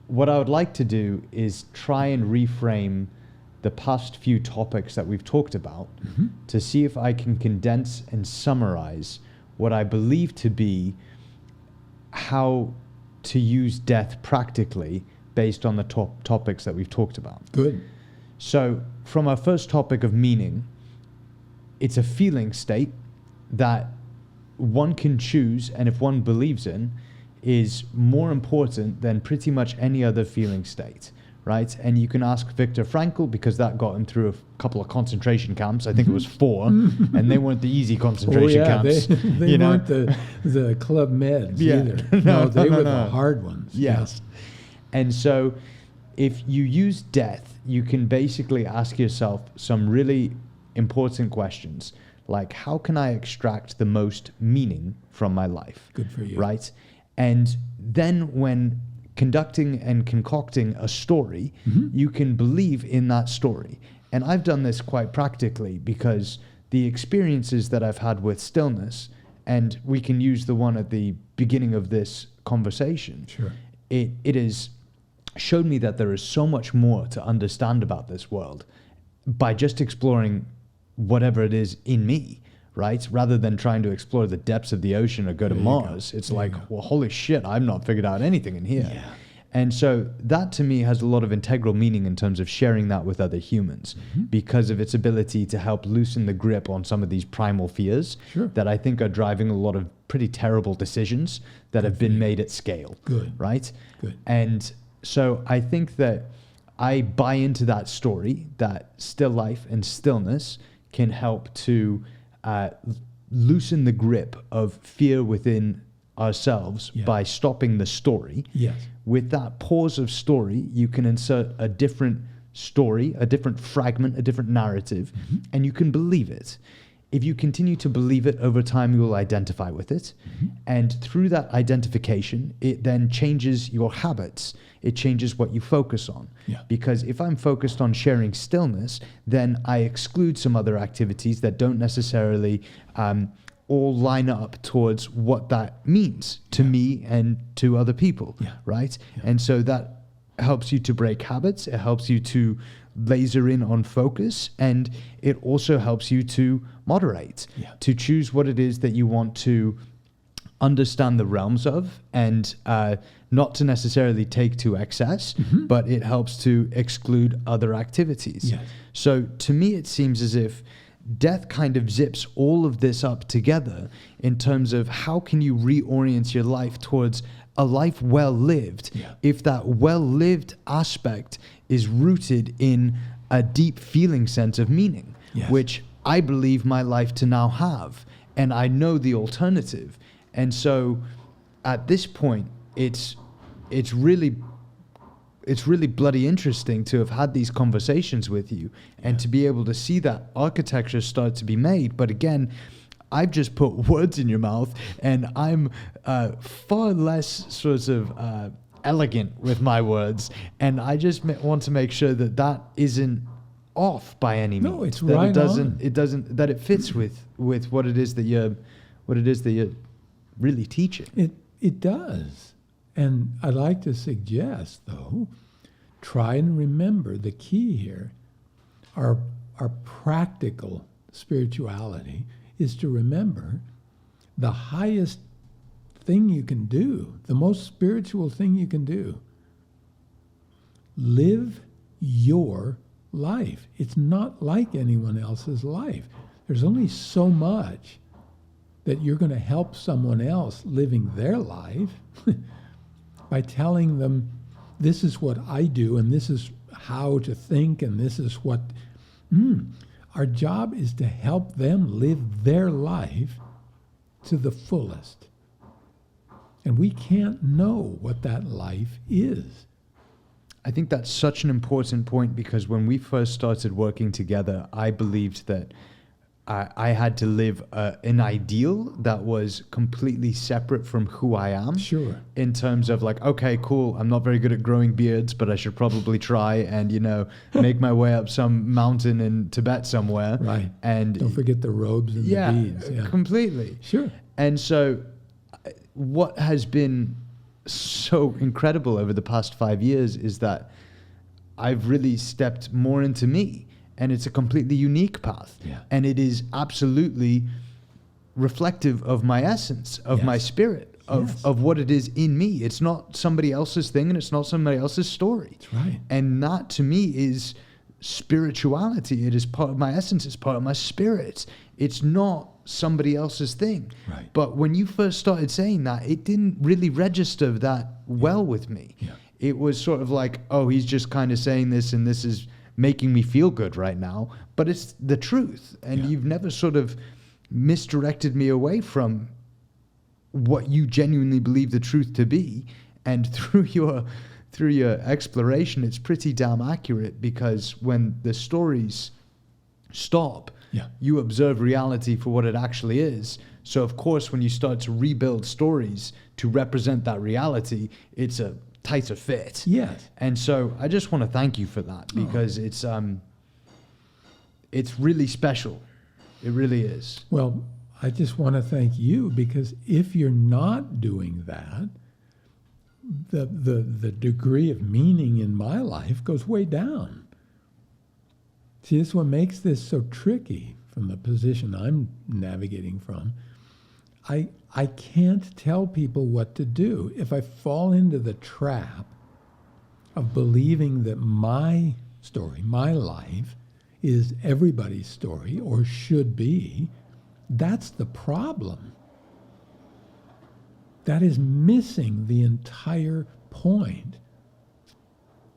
what I would like to do is try and reframe the past few topics that we've talked about to see if I can condense and summarize what I believe to be how to use death practically based on the topics that we've talked about. Good. So from our first topic of meaning, it's a feeling state that one can choose, and if one believes in, is more important than pretty much any other feeling state, right? And you can ask Viktor Frankl, because that got him through a couple of concentration camps. I think it was 4, and they weren't the easy concentration camps. They weren't the Club Meds either. No, they were the hard ones. Yes. And so if you use death, you can basically ask yourself some really important questions, like how can I extract the most meaning from my life? Good for you. Right? And then when conducting and concocting a story, you can believe in that story. And I've done this quite practically because the experiences that I've had with Stillness, and we can use the one at the beginning of this conversation. Sure. It has showed me that there is so much more to understand about this world by just exploring whatever it is in me, right? Rather than trying to explore the depths of the ocean or go to Mars. It's like, well, holy shit, I've not figured out anything in here. Yeah. And so that to me has a lot of integral meaning in terms of sharing that with other humans because of its ability to help loosen the grip on some of these primal fears that I think are driving a lot of pretty terrible decisions that have been made at scale. Good. Right? Good. And so I think that I buy into that story, that still life and stillness can help to loosen the grip of fear within ourselves by stopping the story. Yes. With that pause of story, you can insert a different story, a different fragment, a different narrative, and you can believe it. If you continue to believe it over time, you will identify with it. And through that identification, it then changes your habits. It changes what you focus on. Because if I'm focused on sharing stillness, then I exclude some other activities that don't necessarily all line up towards what that means to me and to other people, right? And so that helps you to break habits. It helps you to laser in on focus, and it also helps you to moderate, to choose what it is that you want to understand the realms of, and not to necessarily take to excess, but it helps to exclude other activities. So to me, it seems as if death kind of zips all of this up together in terms of how can you reorient your life towards a life well lived if that well lived aspect is rooted in a deep feeling sense of meaning, which I believe my life to now have, and I know the alternative. And so at this point, it's it's really bloody interesting to have had these conversations with you and to be able to see that architecture start to be made. But again, I've just put words in your mouth, and I'm far less sort of elegant with my words, and I just want to make sure that that isn't off by any means. No, it's that right it doesn't. on. It doesn't. That it fits with what it is that you're really teaching. It does. And I'd like to suggest, though, try and remember the key here. Our practical spirituality is to remember the highest thing you can do, the most spiritual thing you can do. Live your life. It's not like anyone else's life. There's only so much that you're going to help someone else living their life by telling them, this is what I do, and this is how to think, and this is what... Our job is to help them live their life to the fullest. And we can't know what that life is. I think that's such an important point, because when we first started working together, I believed that I had to live an ideal that was completely separate from who I am. Sure. In terms of like, okay, cool, I'm not very good at growing beards, but I should probably try and, make my way up some mountain in Tibet somewhere. Right. And don't forget the robes and the beads. Yeah, completely. Sure. And so what has been so incredible over the past 5 years is that I've really stepped more into me. And it's a completely unique path. Yeah. And it is absolutely reflective of my essence, of my spirit, of what it is in me. It's not somebody else's thing, and it's not somebody else's story. That's right. And that, to me, is spirituality. It is part of my essence. It's part of my spirit. It's not somebody else's thing. Right. But when you first started saying that, it didn't really register that well with me. Yeah. It was sort of like, oh, he's just kind of saying this, and this is making me feel good right now, but it's the truth. And you've never sort of misdirected me away from what you genuinely believe the truth to be. And through your exploration, it's pretty damn accurate, because when the stories stop, you observe reality for what it actually is. So of course, when you start to rebuild stories to represent that reality, it's a tighter fit. Yes. And so I just want to thank you for that, because it's really special. It really is. Well, I just want to thank you, because if you're not doing that, the degree of meaning in my life goes way down. See, this is what makes this so tricky from the position I'm navigating from. I can't tell people what to do. If I fall into the trap of believing that my story, my life, is everybody's story, or should be, that's the problem. That is missing the entire point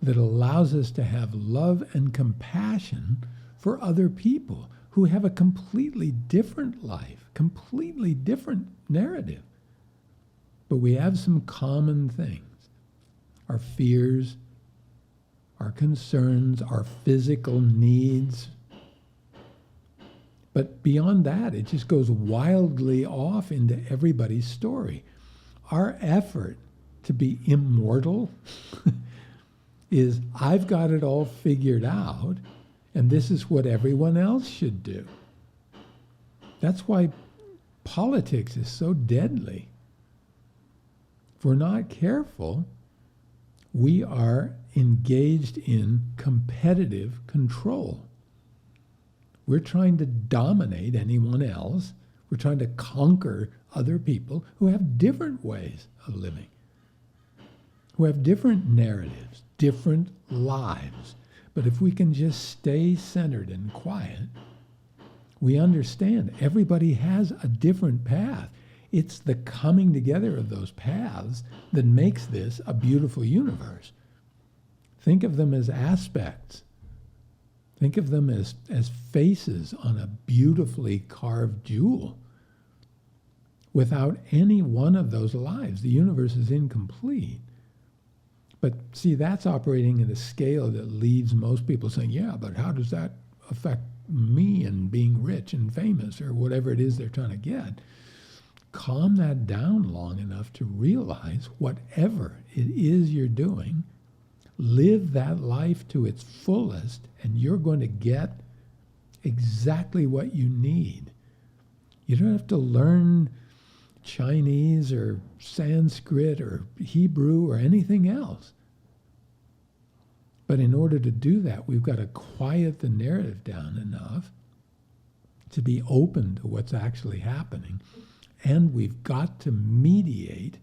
that allows us to have love and compassion for other people who have a completely different life, completely different narrative. But we have some common things. Our fears, our concerns, our physical needs. But beyond that, it just goes wildly off into everybody's story. Our effort to be immortal is, I've got it all figured out, and this is what everyone else should do. That's why politics is so deadly. If we're not careful, we are engaged in competitive control. We're trying to dominate anyone else. We're trying to conquer other people who have different ways of living, who have different narratives, different lives. But if we can just stay centered and quiet, we understand everybody has a different path. It's the coming together of those paths that makes this a beautiful universe. Think of them as aspects. Think of them as faces on a beautifully carved jewel. Without any one of those lives, the universe is incomplete. But see, that's operating at a scale that leaves most people saying, yeah, but how does that affect me and being rich and famous or whatever it is they're trying to get? Calm that down long enough to realize whatever it is you're doing, live that life to its fullest, and you're going to get exactly what you need. You don't have to learn Chinese or Sanskrit or Hebrew or anything else. But in order to do that, we've got to quiet the narrative down enough to be open to what's actually happening. And we've got to mediate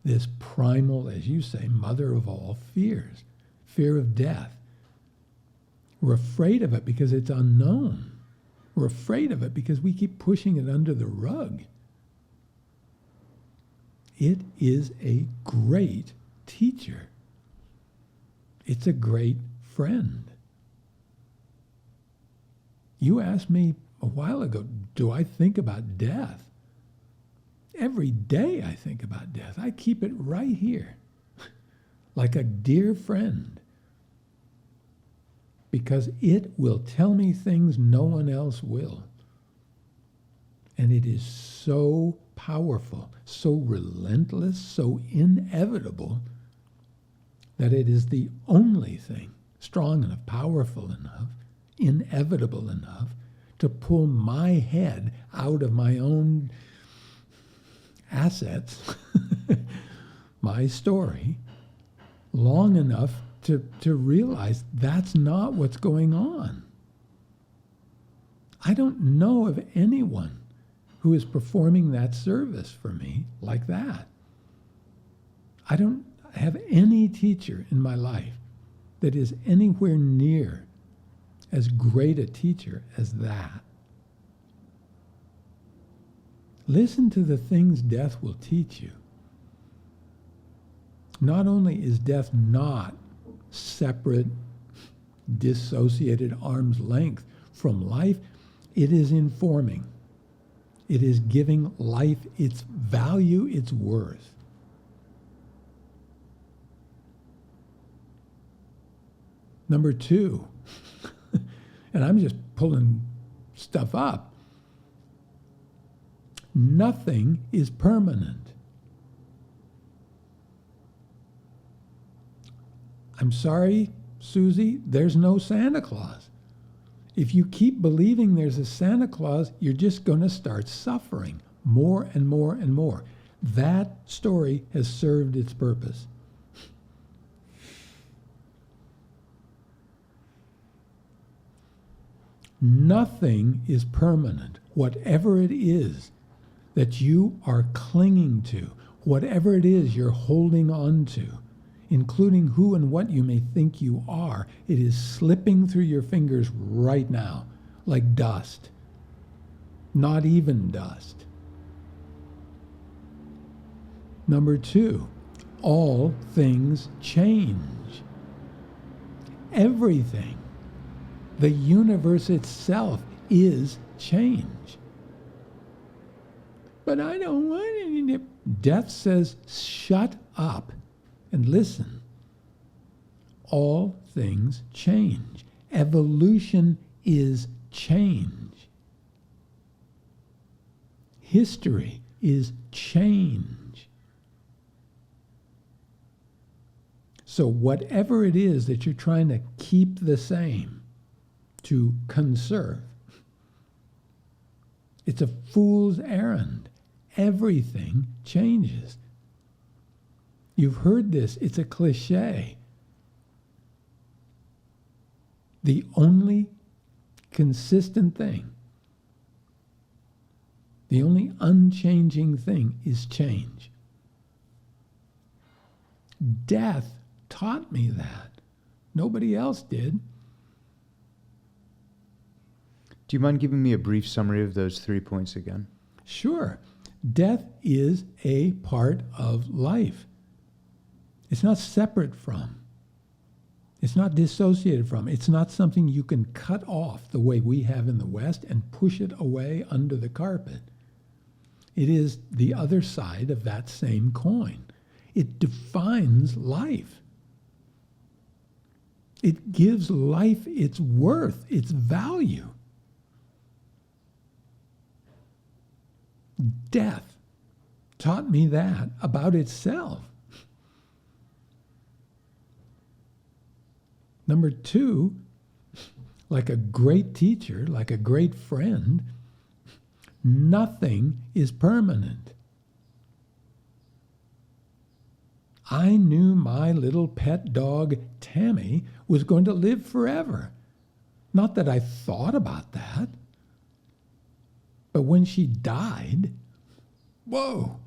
this primal, as you say, mother of all fears, fear of death. We're afraid of it because it's unknown. We're afraid of it because we keep pushing it under the rug. It is a great teacher. It's a great friend. You asked me a while ago, do I think about death? Every day I think about death. I keep it right here, like a dear friend, because it will tell me things no one else will. And it is so powerful, so relentless, so inevitable, that it is the only thing strong enough, powerful enough, inevitable enough to pull my head out of my own assets, my story, long enough to realize that's not what's going on. I don't know of anyone who is performing that service for me like that. I don't have any teacher in my life that is anywhere near as great a teacher as that. Listen to the things death will teach you. Not only is death not separate, dissociated arm's length from life, it is informing. It is giving life its value, its worth. Number two, and I'm just pulling stuff up, nothing is permanent. I'm sorry, Susie, there's no Santa Claus. If you keep believing there's a Santa Claus, you're just going to start suffering more and more and more. That story has served its purpose. Nothing is permanent. Whatever it is that you are clinging to, whatever it is you're holding on to, including who and what you may think you are, it is slipping through your fingers right now, like dust. Not even dust. Number two, all things change. Everything. The universe itself is change. But I don't want any. Death says, shut up and listen. All things change. Evolution is change. History is change. So whatever it is that you're trying to keep the same, to conserve, it's a fool's errand. Everything changes. You've heard this. It's a cliche. The only consistent thing, the only unchanging thing is change. Death taught me that. Nobody else did. Do you mind giving me a brief summary of those 3 points again? Sure. Death is a part of life. It's not separate from. It's not dissociated from. It's not something you can cut off the way we have in the West and push it away under the carpet. It is the other side of that same coin. It defines life. It gives life its worth, its value. Death taught me that about itself. Number two, like a great teacher, like a great friend, nothing is permanent. I knew my little pet dog, Tammy, was going to live forever. Not that I thought about that. But when she died, whoa!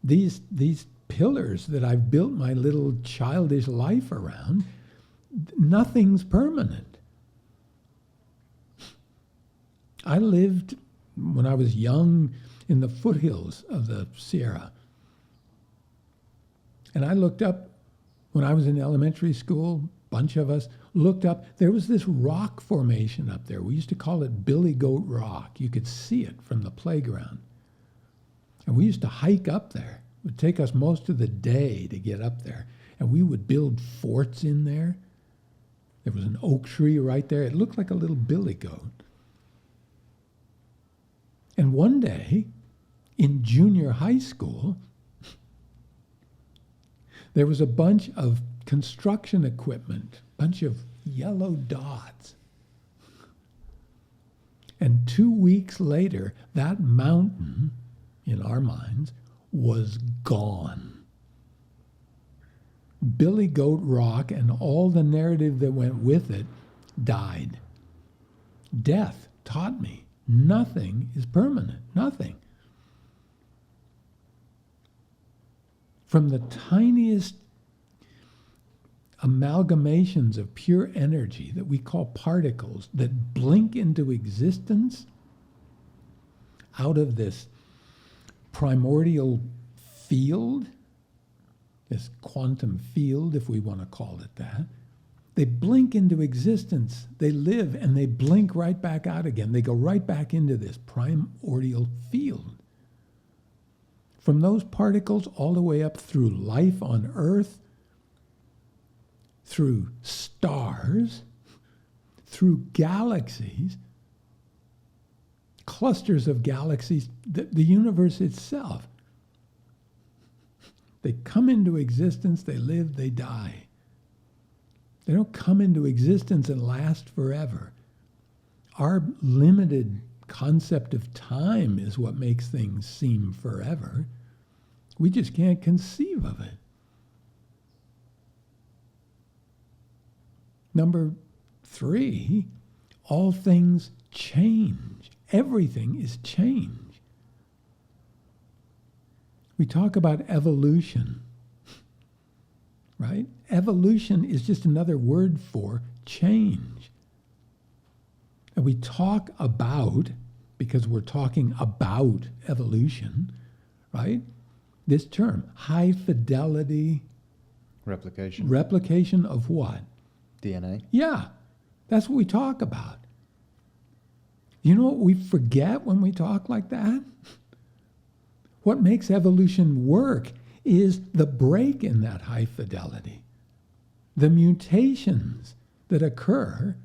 These pillars that I've built my little childish life around, nothing's permanent. I lived, when I was young, in the foothills of the Sierra. And I looked up, when I was in elementary school, a bunch of us looked up. There was this rock formation up there. We used to call it Billy Goat Rock. You could see it from the playground. And we used to hike up there. It would take us most of the day to get up there. And we would build forts in there. There was an oak tree right there. It looked like a little billy goat. And one day, in junior high school, there was a bunch of construction equipment, bunch of yellow dots. And 2 weeks later, that mountain, in our minds, was gone. Billy Goat Rock and all the narrative that went with it died. Death taught me nothing is permanent, nothing. From the tiniest amalgamations of pure energy that we call particles that blink into existence out of this primordial field, this quantum field, if we want to call it that, they blink into existence, they live, and they blink right back out again. They go right back into this primordial field. From those particles all the way up through life on Earth, through stars, through galaxies, clusters of galaxies, the universe itself. They come into existence, they live, they die. They don't come into existence and last forever. Our limited concept of time is what makes things seem forever. We just can't conceive of it. Number 3, all things change. Everything is change. We talk about evolution, right? Evolution is just another word for change. And we talk about, because we're talking about evolution, right? This term, high fidelity. Replication. Replication of what? DNA. Yeah, that's what we talk about. You know what we forget when we talk like that? What makes evolution work is the break in that high fidelity. The mutations that occur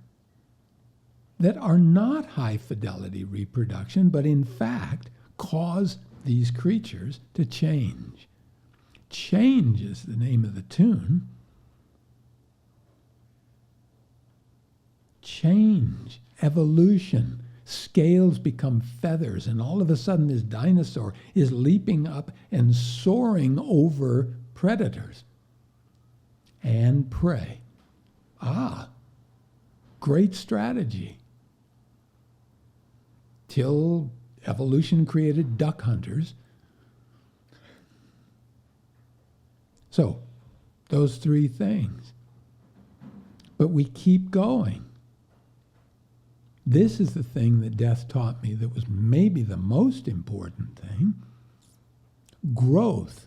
that are not high fidelity reproduction, but in fact cause these creatures to change. Change is the name of the tune. Change, evolution, scales become feathers, and all of a sudden this dinosaur is leaping up and soaring over predators and prey. Ah, great strategy. Till evolution created duck hunters. So, those 3 things. But we keep going. This is the thing that death taught me that was maybe the most important thing. Growth,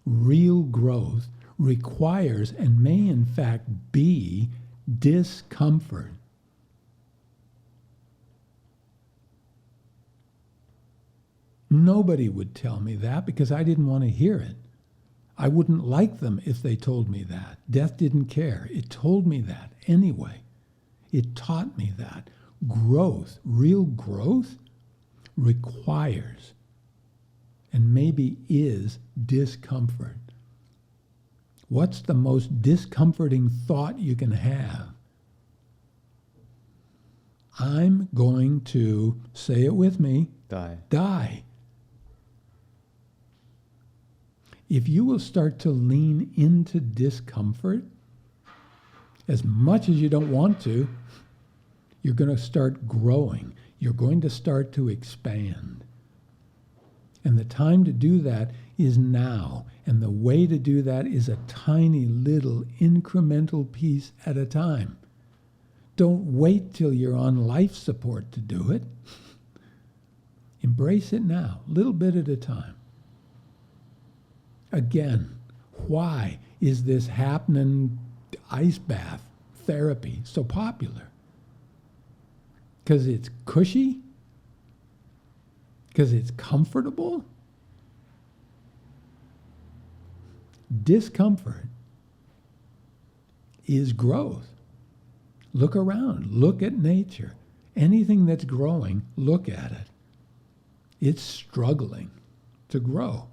real growth, requires and may in fact be discomfort. Nobody would tell me that because I didn't want to hear it. I wouldn't like them if they told me that. Death didn't care. It told me that anyway. It taught me that. Growth, real growth, requires and maybe is discomfort. What's the most discomforting thought you can have? I'm going to, say it with me, die. If you will start to lean into discomfort, as much as you don't want to, you're going to start growing. You're going to start to expand. And the time to do that is now. And the way to do that is a tiny little incremental piece at a time. Don't wait till you're on life support to do it. Embrace it now, a little bit at a time. Again, why is this happening ice bath therapy so popular? Because it's cushy? Because it's comfortable? Discomfort is growth. Look around. Look at nature. Anything that's growing, look at it. It's struggling to grow.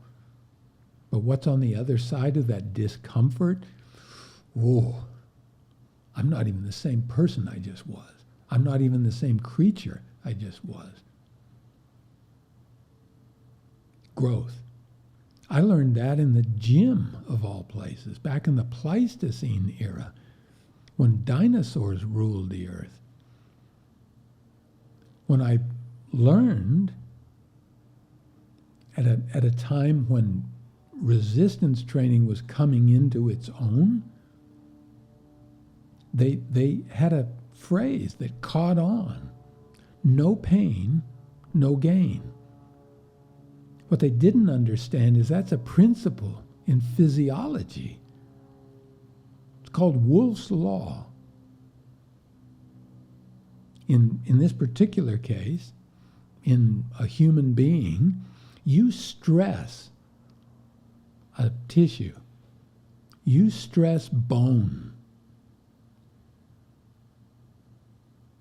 But what's on the other side of that discomfort? Whoa, I'm not even the same person I just was. I'm not even the same creature I just was. Growth. I learned that in the gym, of all places, back in the Pleistocene era, when dinosaurs ruled the earth. When I learned at a time when resistance training was coming into its own, they had a phrase that caught on. No pain, no gain. What they didn't understand is that's a principle in physiology. It's called Wolff's Law. In this particular case, in a human being, you stress a tissue. You stress bone.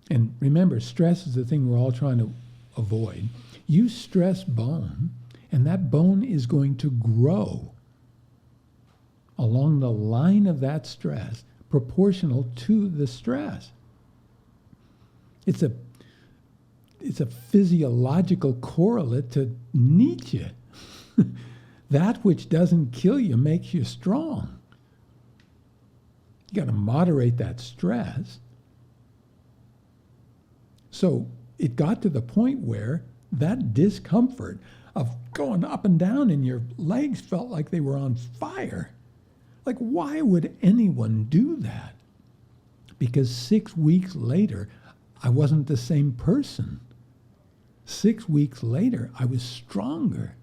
And remember, stress is the thing we're all trying to avoid. You stress bone, and that bone is going to grow along the line of that stress, proportional to the stress. It's a physiological correlate to Nietzsche. That which doesn't kill you makes you strong. You got to moderate that stress. So it got to the point where that discomfort of going up and down and your legs felt like they were on fire. Like, why would anyone do that? Because 6 weeks later, I wasn't the same person. 6 weeks later, I was stronger.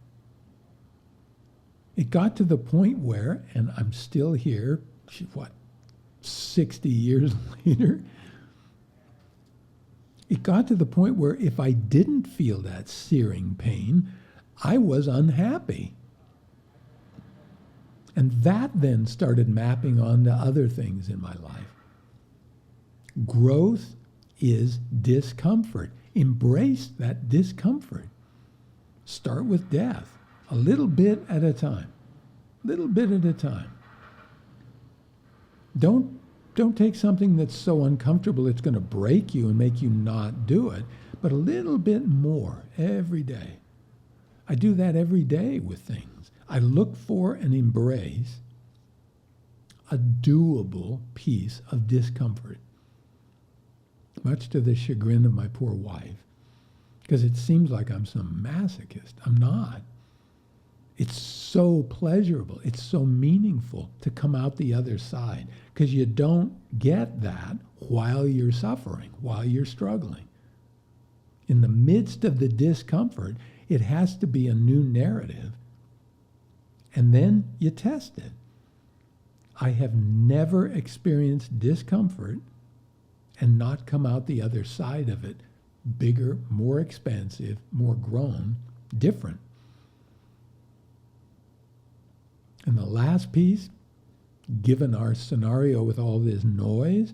It got to the point where, and I'm still here, 60 years later, it got to the point where if I didn't feel that searing pain, I was unhappy. And that then started mapping onto other things in my life. Growth is discomfort. Embrace that discomfort. Start with death, a little bit at a time. Little bit at a time. Don't take something that's so uncomfortable it's going to break you and make you not do it, but a little bit more every day. I do that every day with things. I look for and embrace a doable piece of discomfort, much to the chagrin of my poor wife, because it seems like I'm some masochist. I'm not. It's so pleasurable. It's so meaningful to come out the other side, because you don't get that while you're suffering, while you're struggling. In the midst of the discomfort, it has to be a new narrative. And then you test it. I have never experienced discomfort and not come out the other side of it bigger, more expansive, more grown, different. And the last piece, given our scenario with all this noise,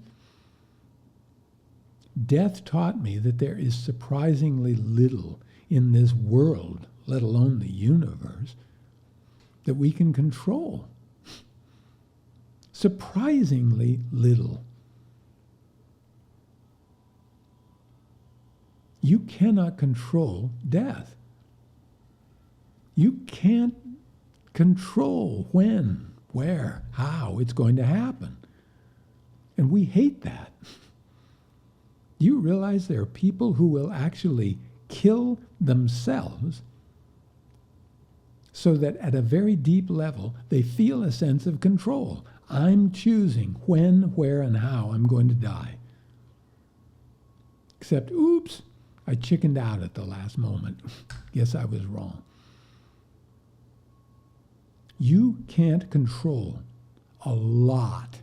death taught me that there is surprisingly little in this world, let alone the universe, that we can control. Surprisingly little. You cannot control death. You can't control when, where, how it's going to happen. And we hate that. You realize there are people who will actually kill themselves so that at a very deep level, they feel a sense of control. I'm choosing when, where, and how I'm going to die. Except, oops, I chickened out at the last moment. Guess I was wrong. You can't control a lot.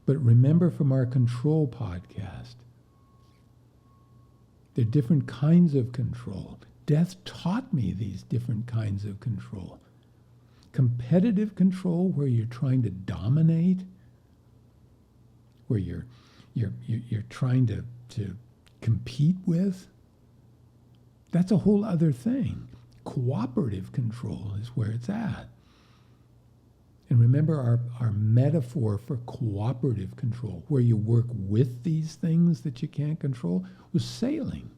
But remember from our control podcast, there are different kinds of control. Death taught me these different kinds of control. Competitive control, where you're trying to dominate, where you're trying to compete with, that's a whole other thing. Cooperative control is where it's at. And remember our metaphor for cooperative control, where you work with these things that you can't control, was sailing.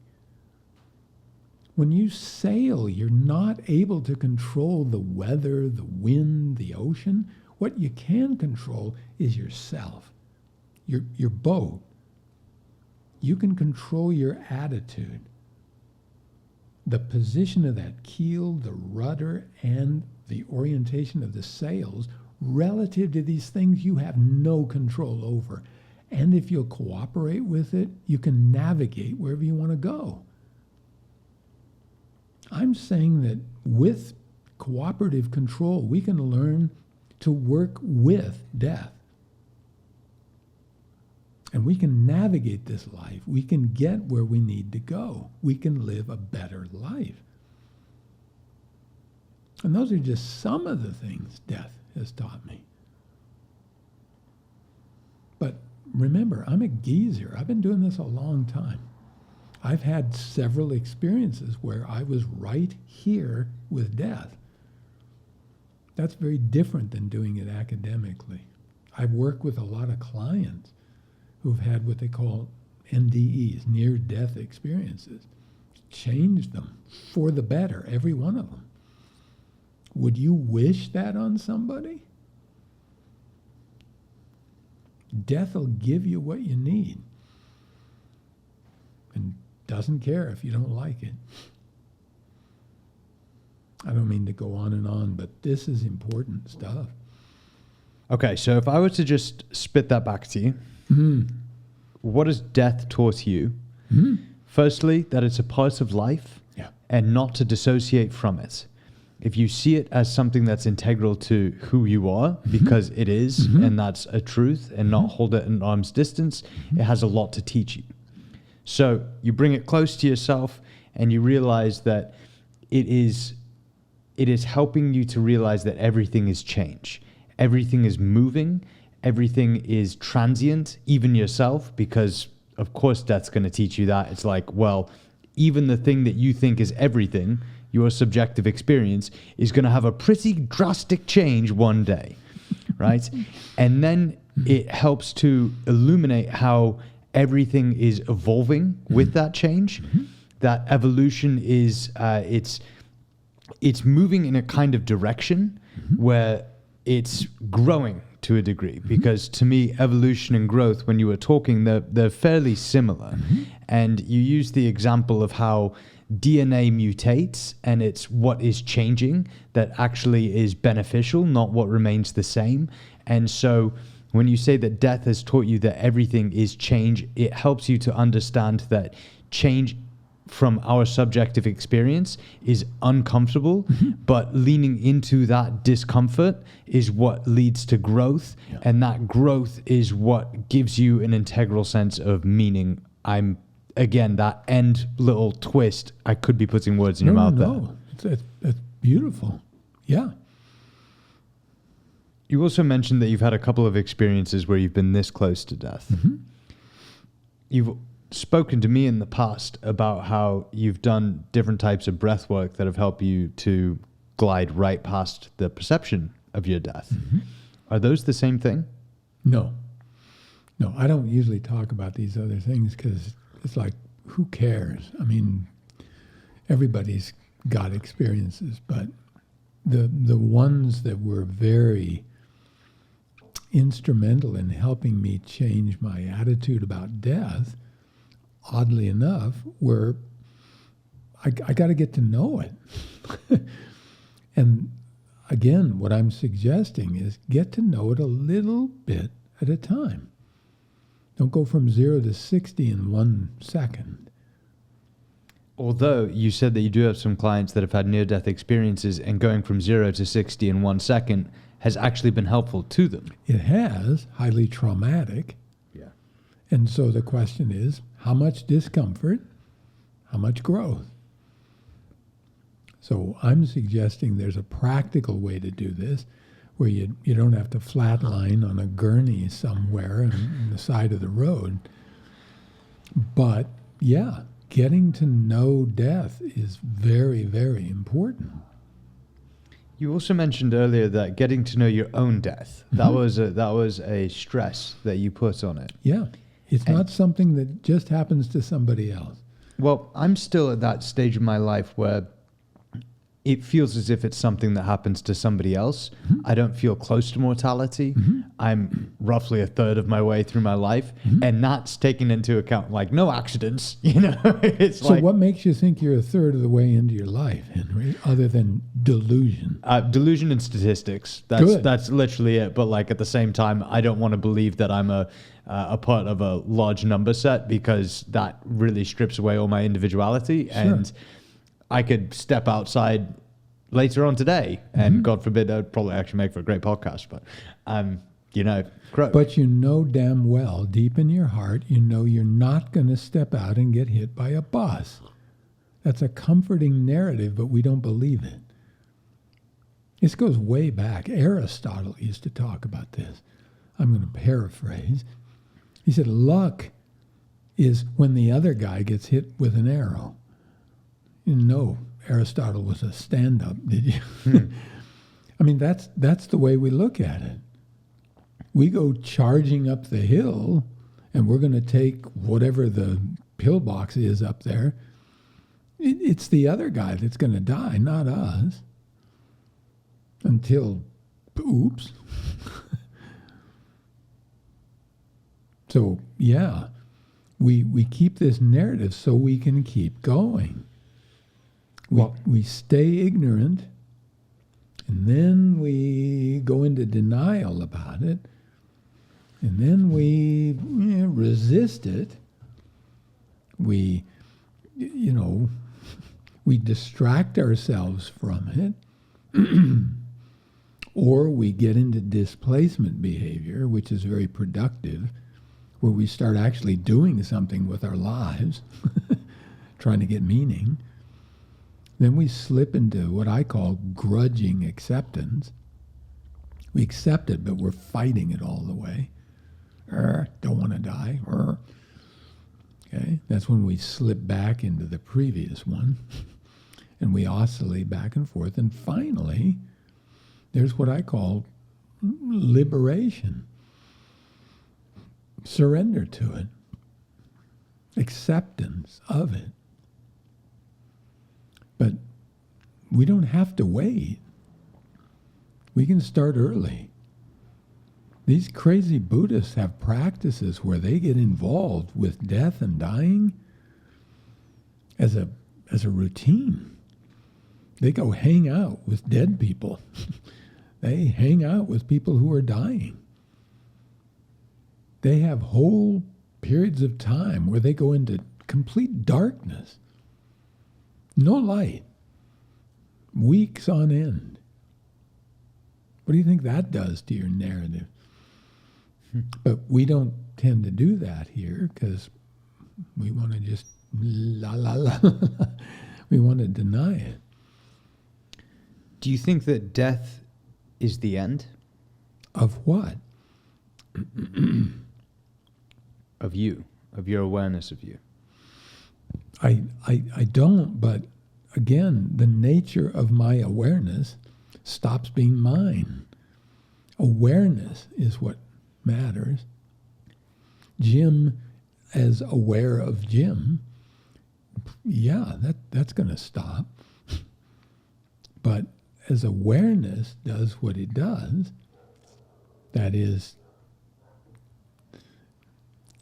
When you sail, you're not able to control the weather, the wind, the ocean. What you can control is yourself, your boat. You can control your attitude, the position of that keel, the rudder, and the orientation of the sails relative to these things you have no control over. And if you'll cooperate with it, you can navigate wherever you want to go. I'm saying that with cooperative control, we can learn to work with death. And we can navigate this life. We can get where we need to go. We can live a better life. And those are just some of the things death has taught me. But remember, I'm a geezer. I've been doing this a long time. I've had several experiences where I was right here with death. That's very different than doing it academically. I've worked with a lot of clients who've had what they call NDEs, near-death experiences. Changed them for the better, every one of them. Would you wish that on somebody? Death will give you what you need and doesn't care if you don't like it. I don't mean to go on, but this is important stuff. Okay, so if I were to just spit that back to you, what has death taught you? Firstly, that it's a part of life, and not to dissociate from it. If you see it as something that's integral to who you are, because it is, and that's a truth, and not hold it at an arm's distance, it has a lot to teach you. So you bring it close to yourself, and you realize that it is helping you to realize that everything is change. Everything is moving. Everything is transient, even yourself, because of course death's going to teach you that. It's like, well, even the thing that you think is everything, your subjective experience, is going to have a pretty drastic change one day, right? And then it helps to illuminate how everything is evolving with that change. That evolution is, it's moving in a kind of direction where it's growing to a degree, because to me, evolution and growth, when you were talking, they're fairly similar. And you use the example of how DNA mutates, and it's what is changing that actually is beneficial, not what remains the same. And so when you say that death has taught you that everything is change, it helps you to understand that change from our subjective experience is uncomfortable, but leaning into that discomfort is what leads to growth. And that growth is what gives you an integral sense of meaning. Again, that end little twist, I could be putting words in your mouth there. That's beautiful. Yeah. You also mentioned that you've had a couple of experiences where you've been this close to death. Mm-hmm. You've spoken to me in the past about how you've done different types of breath work that have helped you to glide right past the perception of your death. Mm-hmm. Are those the same thing? No, I don't usually talk about these other things because it's like, who cares? I mean, everybody's got experiences, but the ones that were very instrumental in helping me change my attitude about death, oddly enough, were I got to get to know it. And again, what I'm suggesting is get to know it a little bit at a time. Don't go from 0 to 60 in 1 second. Although you said that you do have some clients that have had near-death experiences, and going from 0 to 60 in 1 second has actually been helpful to them. It has, highly traumatic. Yeah. And so the question is, how much discomfort, how much growth? So I'm suggesting there's a practical way to do this where you don't have to flatline on a gurney somewhere on the side of the road. But yeah, getting to know death is very, very important. You also mentioned earlier that getting to know your own death, that was a stress that you put on it. Yeah, it's not something that just happens to somebody else. Well, I'm still at that stage of my life where it feels as if it's something that happens to somebody else. Mm-hmm. I don't feel close to mortality. Mm-hmm. I'm roughly a third of my way through my life, Mm-hmm. and that's taken into account, like no accidents, you know. It's So like what makes you think you're a third of the way into your life, Henry, other than delusion? delusion and statistics. Good. That's literally it. But like at the same time, I don't want to believe that I'm a part of a large number set, because that really strips away all my individuality. Sure. And I could step outside later on today, and God forbid, that would probably actually make for a great podcast. But croak. But you know damn well, deep in your heart, you know you're not going to step out and get hit by a bus. That's a comforting narrative, but we don't believe it. This goes way back. Aristotle used to talk about this. I'm going to paraphrase. He said, luck is when the other guy gets hit with an arrow. You know, Aristotle was a stand-up, did you? I mean, that's the way we look at it. We go charging up the hill, and we're going to take whatever the pillbox is up there. It's the other guy that's going to die, not us. Until, oops. So, yeah, we keep this narrative so we can keep going. We stay ignorant, and then we go into denial about it, and then we resist it. We distract ourselves from it, or we get into displacement behavior, which is very productive, where we start actually doing something with our lives, trying to get meaning. Then we slip into what I call grudging acceptance. We accept it, but we're fighting it all the way. Don't want to die. Okay, that's when we slip back into the previous one, and we oscillate back and forth. And finally, there's what I call liberation. Surrender to it. Acceptance of it. But we don't have to wait. We can start early. These crazy Buddhists have practices where they get involved with death and dying as a routine. They go hang out with dead people. They hang out with people who are dying. They have whole periods of time where they go into complete darkness. No light. Weeks on end. What do you think that does to your narrative? But we don't tend to do that here because we want to just la la la. We want to deny it. Do you think that death is the end? Of what? Of you, of your awareness of you. I don't, but again, the nature of my awareness stops being mine. Awareness is what matters. Jim, as aware of Jim, yeah, that's going to stop. But as awareness does what it does, that is,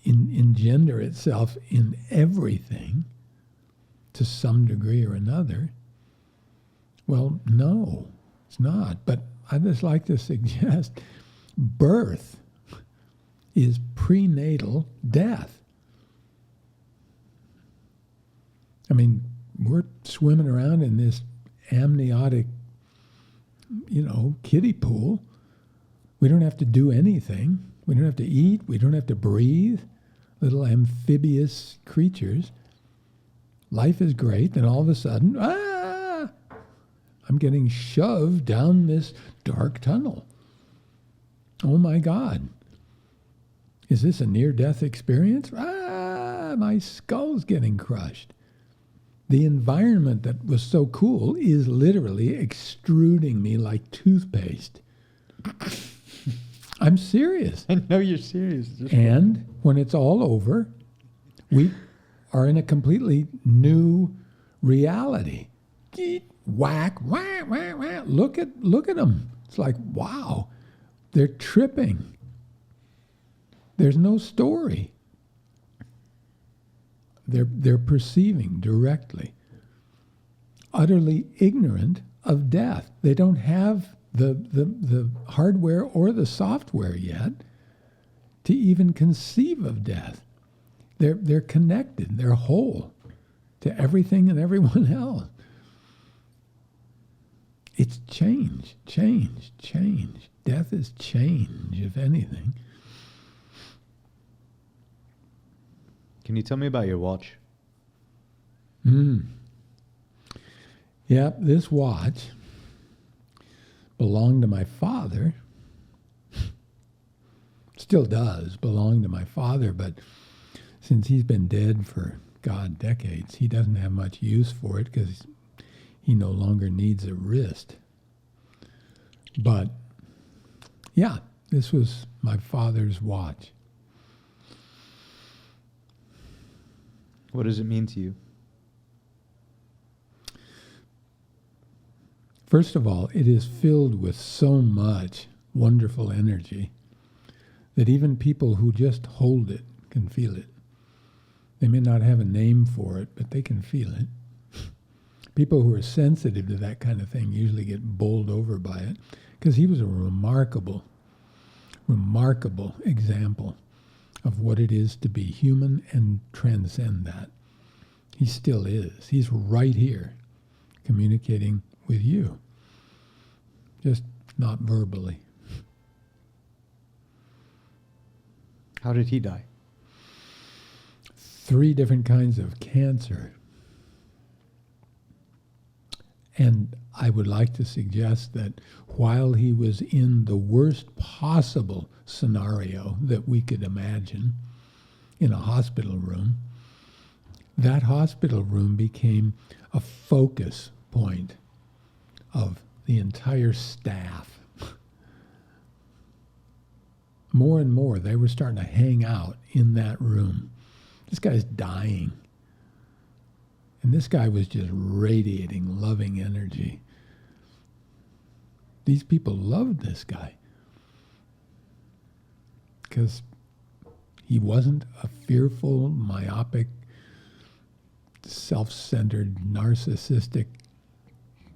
engender itself in everything to some degree or another, well, no, it's not. But I just like to suggest birth is prenatal death. I mean, we're swimming around in this amniotic, kiddie pool. We don't have to do anything. We don't have to eat. We don't have to breathe. Little amphibious creatures. Life is great. Then all of a sudden, I'm getting shoved down this dark tunnel. Oh my God. Is this a near-death experience? My skull's getting crushed. The environment that was so cool is literally extruding me like toothpaste. I'm serious. I know you're serious. And when it's all over, we are in a completely new reality. Whack, whack, whack, whack. Look at them. It's like, wow, they're tripping. There's no story. They're perceiving directly, utterly ignorant of death. They don't have the hardware or the software yet to even conceive of death. They're connected. They're whole to everything and everyone else. It's change, change, change. Death is change, if anything. Can you tell me about your watch? Yep, this watch belonged to my father. Still does belong to my father, but since he's been dead for, decades, he doesn't have much use for it because he no longer needs a wrist. But, yeah, this was my father's watch. What does it mean to you? First of all, it is filled with so much wonderful energy that even people who just hold it can feel it. They may not have a name for it, but they can feel it. People who are sensitive to that kind of thing usually get bowled over by it, because he was a remarkable, remarkable example of what it is to be human and transcend that. He still is. He's right here communicating with you, just not verbally. How did he die? 3 different kinds of cancer. And I would like to suggest that while he was in the worst possible scenario that we could imagine, in a hospital room, that hospital room became a focus point of the entire staff. More and more, they were starting to hang out in that room. This guy's dying. And this guy was just radiating loving energy. These people loved this guy because he wasn't a fearful, myopic, self-centered, narcissistic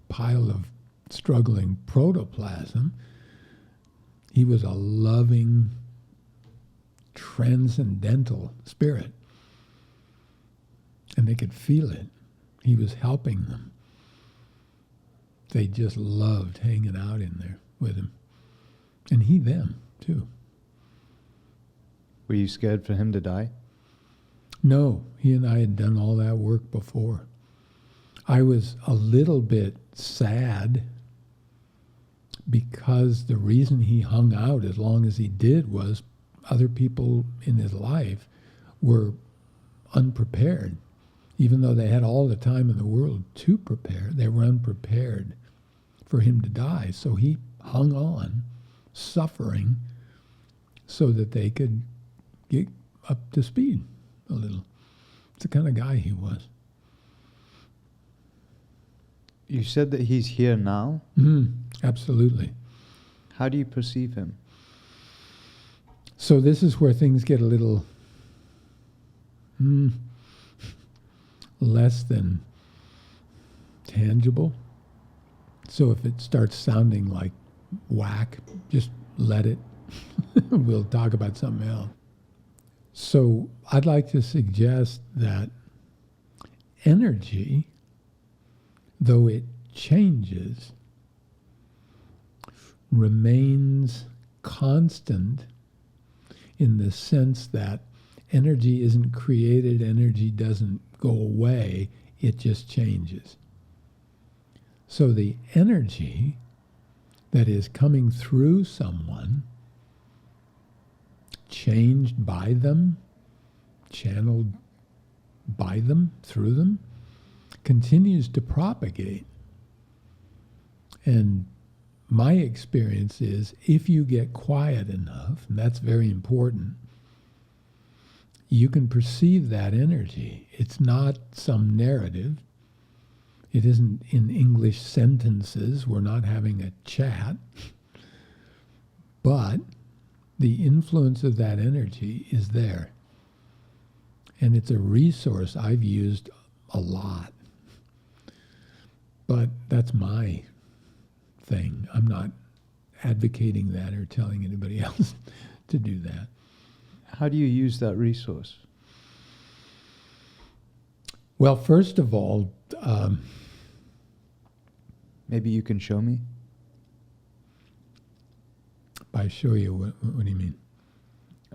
pile of struggling protoplasm. He was a loving, transcendental spirit. And they could feel it. He was helping them. They just loved hanging out in there with him. And he them, too. Were you scared for him to die? No, he and I had done all that work before. I was a little bit sad because the reason he hung out as long as he did was other people in his life were unprepared. Even though they had all the time in the world to prepare, they were unprepared for him to die. So he hung on, suffering, so that they could get up to speed a little. It's the kind of guy he was. You said that he's here now? Absolutely. How do you perceive him? So this is where things get a little less than tangible. So if it starts sounding like whack, just let it. We'll talk about something else. So I'd like to suggest that energy, though it changes, remains constant in the sense that energy isn't created, energy doesn't go away, it just changes. So the energy that is coming through someone, changed by them, channeled by them, through them, continues to propagate. And my experience is if you get quiet enough, and that's very important, you can perceive that energy. It's not some narrative. It isn't in English sentences. We're not having a chat. But the influence of that energy is there. And it's a resource I've used a lot. But that's my thing. I'm not advocating that or telling anybody else to do that. How do you use that resource? Well, first of all, Maybe you can show me? by show you, what do you mean?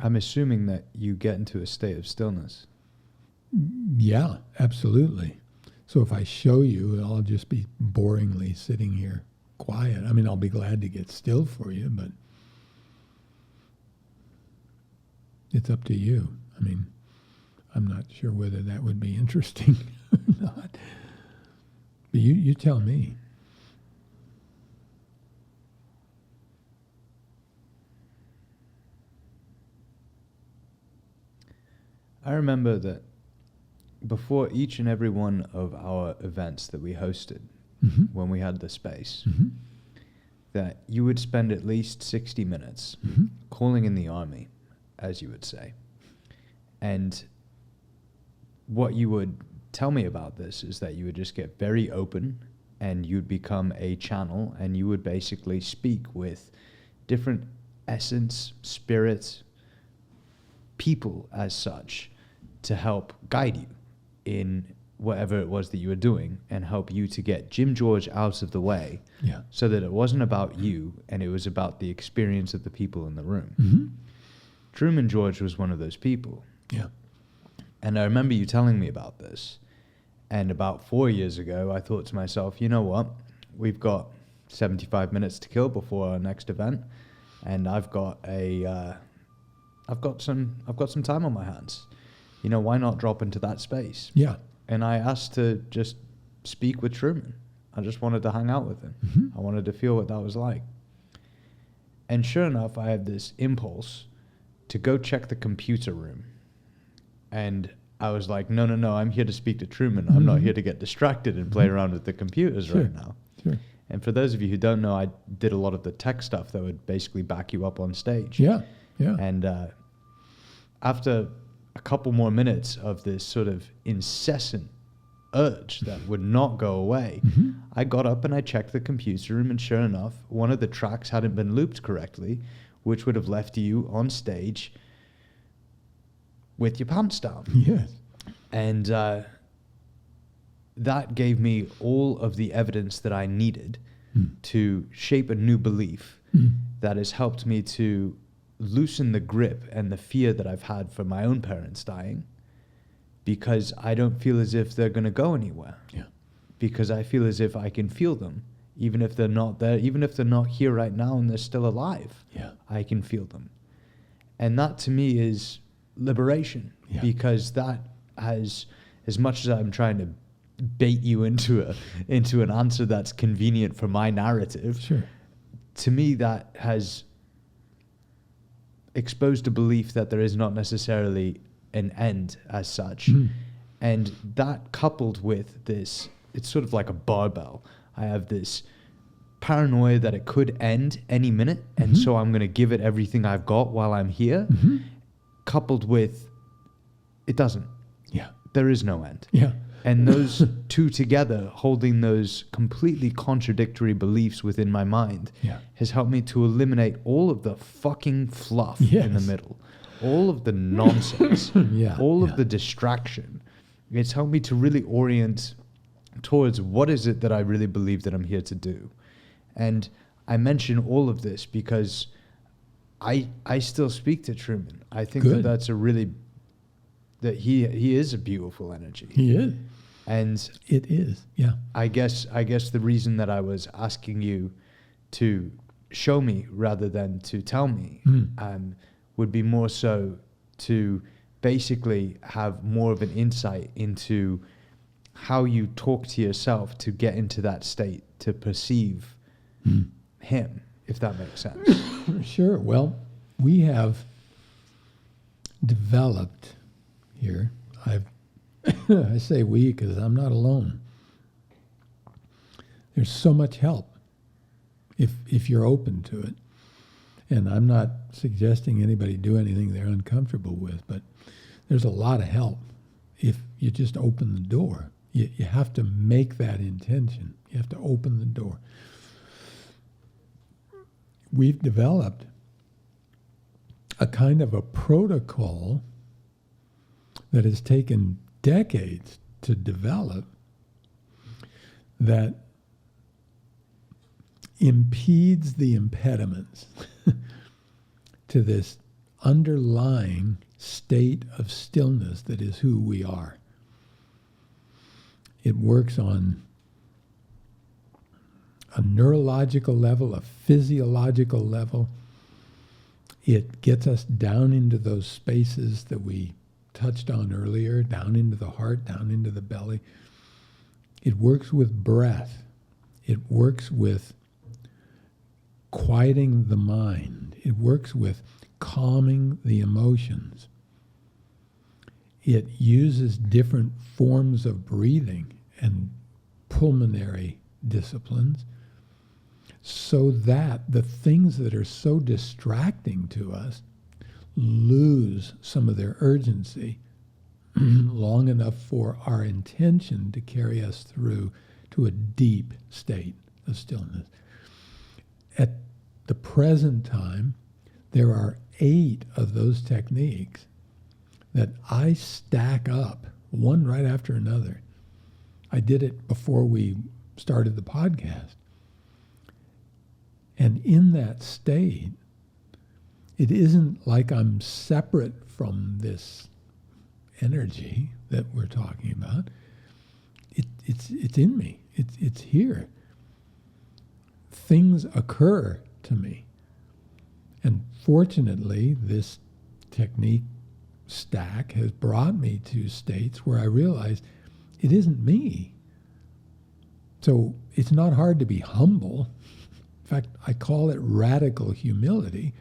I'm assuming that you get into a state of stillness. Yeah, absolutely. So if I show you, I'll just be boringly sitting here quiet. I mean, I'll be glad to get still for you, but it's up to you. I mean, I'm not sure whether that would be interesting or not. But you tell me. I remember that before each and every one of our events that we hosted, when we had the space, that you would spend at least 60 minutes calling in the army, as you would say. And what you would tell me about this is that you would just get very open and you'd become a channel and you would basically speak with different essence, spirits, people as such to help guide you in whatever it was that you were doing and help you to get Jim George out of the way so that it wasn't about you and it was about the experience of the people in the room. Truman George was one of those people. Yeah. And I remember you telling me about this. And about 4 years ago, I thought to myself, you know what? We've got 75 minutes to kill before our next event. And I've got some time on my hands. You know, why not drop into that space? Yeah. And I asked to just speak with Truman. I just wanted to hang out with him. I wanted to feel what that was like. And sure enough, I had this impulse to go check the computer room. And I was like, no, I'm here to speak to Truman. I'm not here to get distracted and play around with the computers right now. Sure. And for those of you who don't know, I did a lot of the tech stuff that would basically back you up on stage. Yeah. And after a couple more minutes of this sort of incessant urge that would not go away, I got up and I checked the computer room, and sure enough, one of the tracks hadn't been looped correctly, which would have left you on stage with your pants down. Yes. And that gave me all of the evidence that I needed to shape a new belief that has helped me to loosen the grip and the fear that I've had for my own parents dying, because I don't feel as if they're going to go anywhere. Yeah. Because I feel as if I can feel them, even if they're not there, even if they're not here right now and they're still alive. Yeah. I can feel them. And that to me is liberation, because that has, as much as I'm trying to bait you into an answer that's convenient for my narrative, Sure. to me that has exposed a belief that there is not necessarily an end as such. And that coupled with this, it's sort of like a barbell. I have this paranoia that it could end any minute, and so I'm going to give it everything I've got while I'm here, coupled with it doesn't. Yeah. There is no end. Yeah. And those two together, holding those completely contradictory beliefs within my mind, has helped me to eliminate all of the fucking fluff in the middle, all of the nonsense, all of the distraction. It's helped me to really orient towards what is it that I really believe that I'm here to do. And I mention all of this because I still speak to Truman. I think that that's a really, that he is a beautiful energy. He is. And it is, yeah. I guess the reason that I was asking you to show me rather than to tell me would be more so to basically have more of an insight into how you talk to yourself to get into that state, to perceive him, if that makes sense. Sure. Well, we have developed here, I say we because I'm not alone. There's so much help if you're open to it. And I'm not suggesting anybody do anything they're uncomfortable with, but there's a lot of help if you just open the door. You have to make that intention. You have to open the door. We've developed a kind of a protocol that has taken decades to develop that impedes the impediments to this underlying state of stillness that is who we are. It works on a neurological level, a physiological level. It gets us down into those spaces that we touched on earlier, down into the heart, down into the belly. It works with breath. It works with quieting the mind. It works with calming the emotions. It uses different forms of breathing and pulmonary disciplines so that the things that are so distracting to us lose some of their urgency long enough for our intention to carry us through to a deep state of stillness. At the present time, there are 8 of those techniques that I stack up, one right after another. I did it before we started the podcast. And in that state, it isn't like I'm separate from this energy that we're talking about. It's in me. It's here. Things occur to me. And fortunately, this technique stack has brought me to states where I realize it isn't me. So it's not hard to be humble. In fact, I call it radical humility.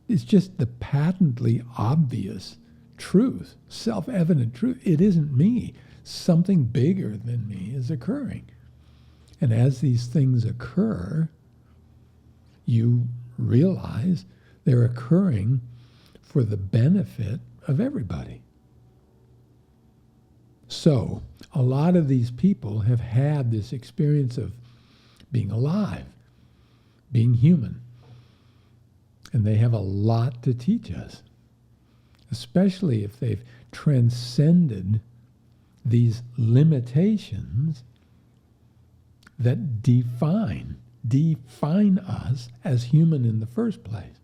It's just the patently obvious truth, self-evident truth. It isn't me. Something bigger than me is occurring. And as these things occur, you realize they're occurring for the benefit of everybody. So, a lot of these people have had this experience of being alive, being human. And they have a lot to teach us, especially if they've transcended these limitations that define us as human in the first place.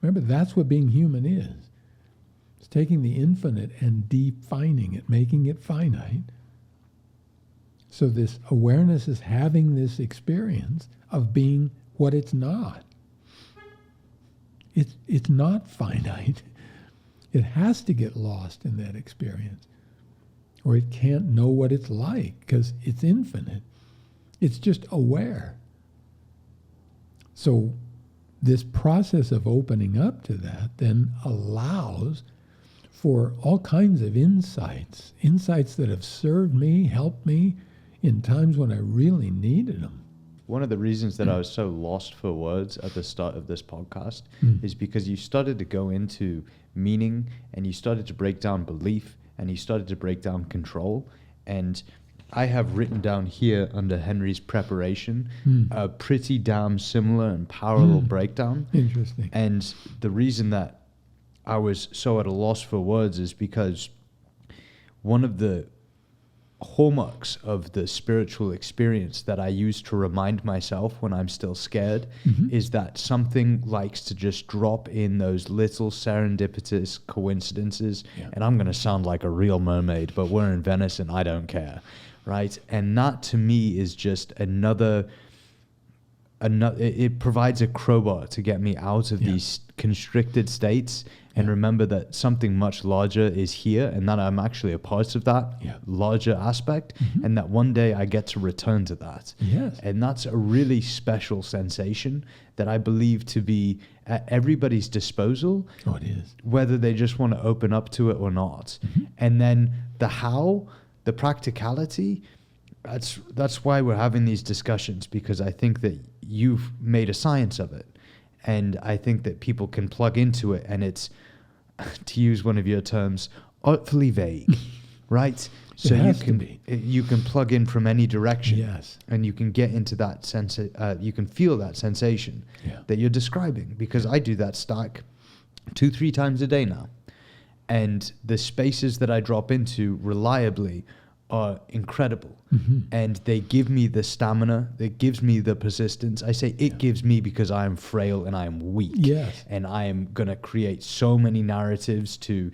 Remember, that's what being human is. It's taking the infinite and defining it, making it finite, So this awareness is having this experience of being what it's not. It's not finite. It has to get lost in that experience, or it can't know what it's like because it's infinite. It's just aware. So this process of opening up to that then allows for all kinds of insights that have served me, helped me in times when I really needed them. One of the reasons that I was so lost for words at the start of this podcast is because you started to go into meaning, and you started to break down belief, and you started to break down control. And I have written down here under Henry's preparation a pretty damn similar and parallel breakdown. Interesting. And the reason that I was so at a loss for words is because one of the hallmarks of the spiritual experience that I use to remind myself when I'm still scared is that something likes to just drop in those little serendipitous coincidences. And I'm going to sound like a real mermaid, but we're in Venice and I don't care, right? And that to me is just another it provides a crowbar to get me out of these constricted states and remember that something much larger is here, and that I'm actually a part of that larger aspect, and that one day I get to return to that. Yes. And that's a really special sensation that I believe to be at everybody's disposal. Oh, it is. Whether they just want to open up to it or not. And then the how, the practicality, that's why we're having these discussions, because I think that you've made a science of it. And I think that people can plug into it, and it's, to use one of your terms, artfully vague, right? So you can plug in from any direction, and you can get into that sense. You can feel that sensation that you're describing, because I do that stack 2-3 times a day now, and the spaces that I drop into reliably are incredible, and they give me the stamina, that gives me the persistence. I say it gives me because I am frail and I am weak, and I am going to create so many narratives to,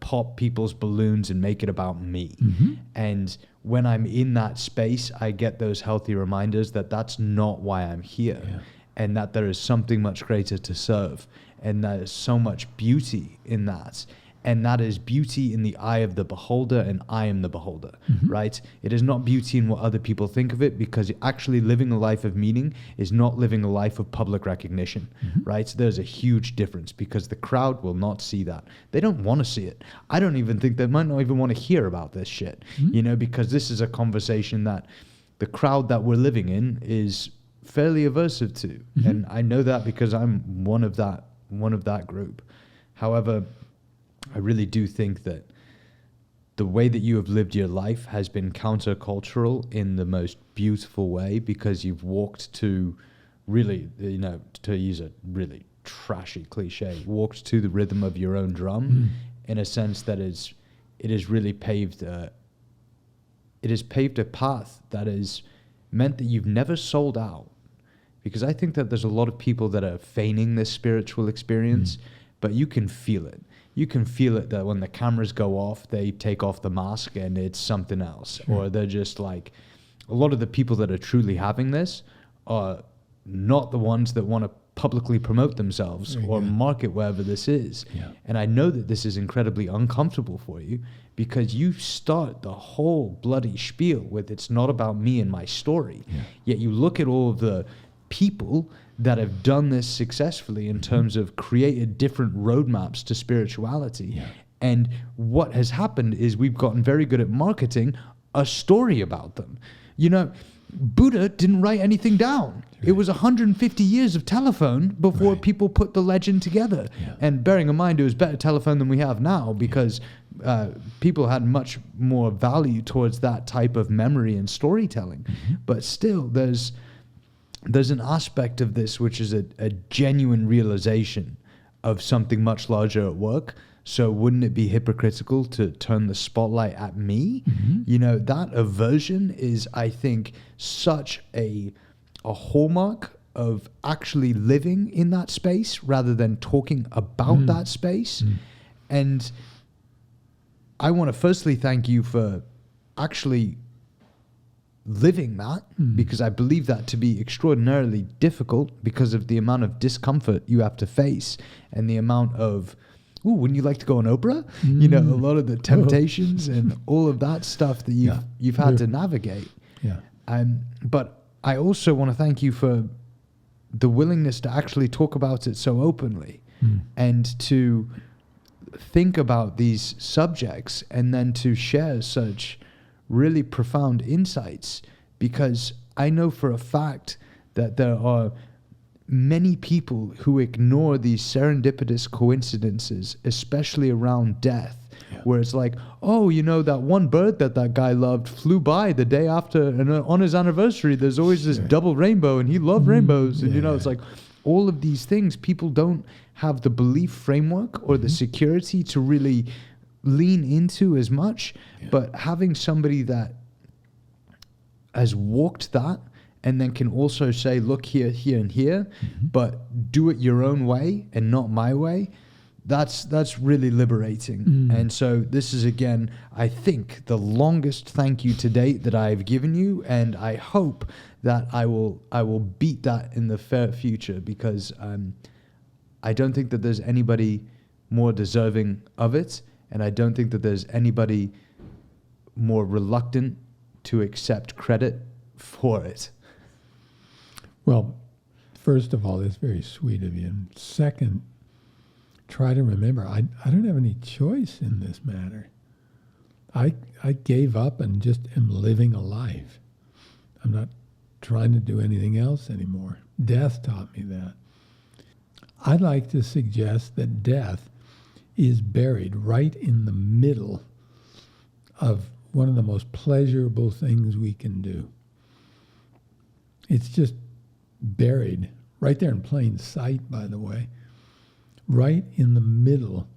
pop people's balloons and make it about me. And when I'm in that space, I get those healthy reminders that that's not why I'm here, and that there is something much greater to serve, and there's so much beauty in that. And that is beauty in the eye of the beholder, and I am the beholder, right? It is not beauty in what other people think of it, because actually living a life of meaning is not living a life of public recognition, right? So there's a huge difference, because the crowd will not see that. They don't want to see it. I don't even think they might not even want to hear about this shit, because this is a conversation that the crowd that we're living in is fairly aversive to. And I know that because I'm one of that group. However, I really do think that the way that you have lived your life has been countercultural in the most beautiful way, because you've walked to really, to use a really trashy cliche, walked to the rhythm of your own drum in a sense that it has really paved a path that has meant that you've never sold out. Because I think that there's a lot of people that are feigning this spiritual experience, but you can feel it. You can feel it that when the cameras go off, they take off the mask and it's something else. Or they're just like, a lot of the people that are truly having this are not the ones that want to publicly promote themselves or market wherever this is. And I know that this is incredibly uncomfortable for you, because you start the whole bloody spiel with, it's not about me and my story. Yet you look at all of the people that have done this successfully in terms of created different roadmaps to spirituality. And what has happened is we've gotten very good at marketing a story about them. Buddha didn't write anything down. It was 150 years of telephone before people put the legend together. And bearing in mind, it was better telephone than we have now, because people had much more value towards that type of memory and storytelling. But still, there's an aspect of this which is a genuine realization of something much larger at work. So wouldn't it be hypocritical to turn the spotlight at me? That aversion is, I think, such a hallmark of actually living in that space rather than talking about that space. And I want to firstly thank you for actually living that, because I believe that to be extraordinarily difficult because of the amount of discomfort you have to face and the amount of, ooh, wouldn't you like to go on Oprah? You know, a lot of the temptations and all of that stuff that you've had to navigate. Yeah. But I also want to thank you for the willingness to actually talk about it so openly and to think about these subjects and then to share such really profound insights, because I know for a fact that there are many people who ignore these serendipitous coincidences, especially around death, where it's like, oh, you know, that one bird that guy loved flew by the day after, and on his anniversary, there's always this double rainbow, and he loved rainbows. And, you know, it's like all of these things, people don't have the belief framework or the security to really lean into as much. But having somebody that has walked that and then can also say, look, here, here, and here, but do it your own way and not my way, that's really liberating. And so this is, again, I think the longest thank you to date that I've given you, and I hope that I will beat that in the fair future, because I don't think that there's anybody more deserving of it, and I don't think that there's anybody more reluctant to accept credit for it. Well, first of all, it's very sweet of you. And second, try to remember, I don't have any choice in this matter. I gave up and just am living a life. I'm not trying to do anything else anymore. Death taught me that. I'd like to suggest that death is buried right in the middle of one of the most pleasurable things we can do. It's just buried right there in plain sight, by the way, right in the middle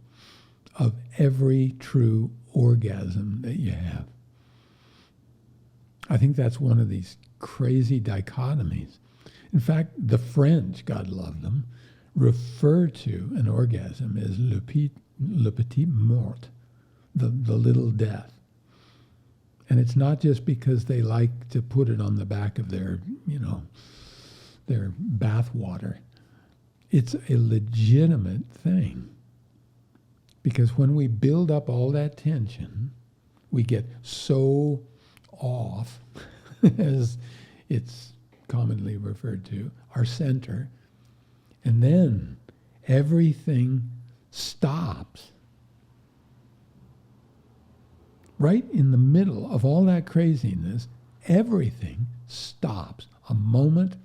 of every true orgasm that you have. I think that's one of these crazy dichotomies. In fact, the French, God love them, refer to an orgasm as le petit mort, the little death. And it's not just because they like to put it on the back of their, their bath water. It's a legitimate thing. Because when we build up all that tension, we get so off, as it's commonly referred to, our center, and then everything stops. Right in the middle of all that craziness, everything stops. A moment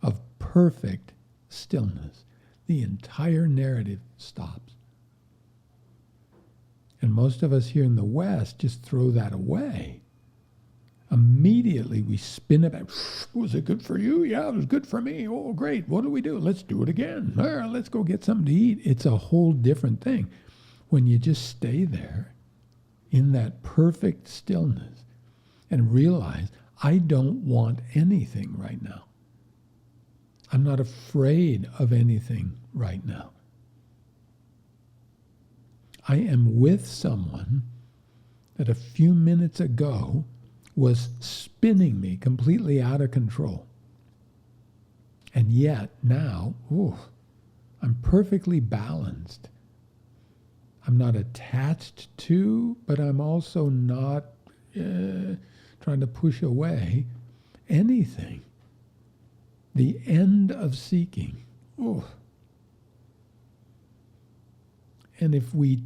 of perfect stillness. The entire narrative stops. And most of us here in the West just throw that away. Immediately we spin it back. Was it good for you? Yeah, it was good for me. Oh, great. What do we do? Let's do it again. Let's go get something to eat. It's a whole different thing. When you just stay there in that perfect stillness and realize, I don't want anything right now. I'm not afraid of anything right now. I am with someone that a few minutes ago was spinning me completely out of control. And yet now, I'm perfectly balanced. I'm not attached to, but I'm also not trying to push away anything. The end of seeking. And if we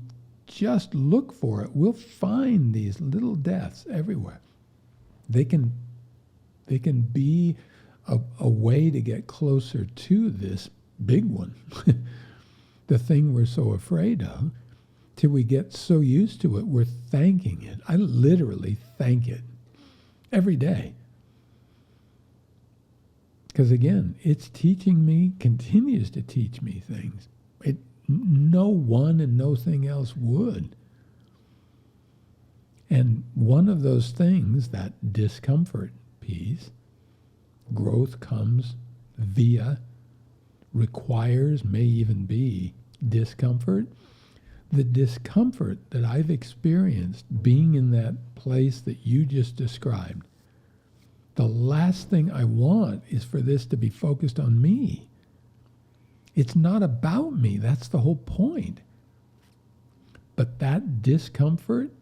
just look for it, we'll find these little deaths everywhere. They can be a way to get closer to this big one, the thing we're so afraid of, till we get so used to it, we're thanking it. I literally thank it every day. Because again, it's teaching me, continues to teach me things. No one and no thing else would. And one of those things, that discomfort piece, growth comes via, requires, may even be discomfort. The discomfort that I've experienced being in that place that you just described The last thing I want is for this to be focused on me. It's not about me. That's the whole point. But that discomfort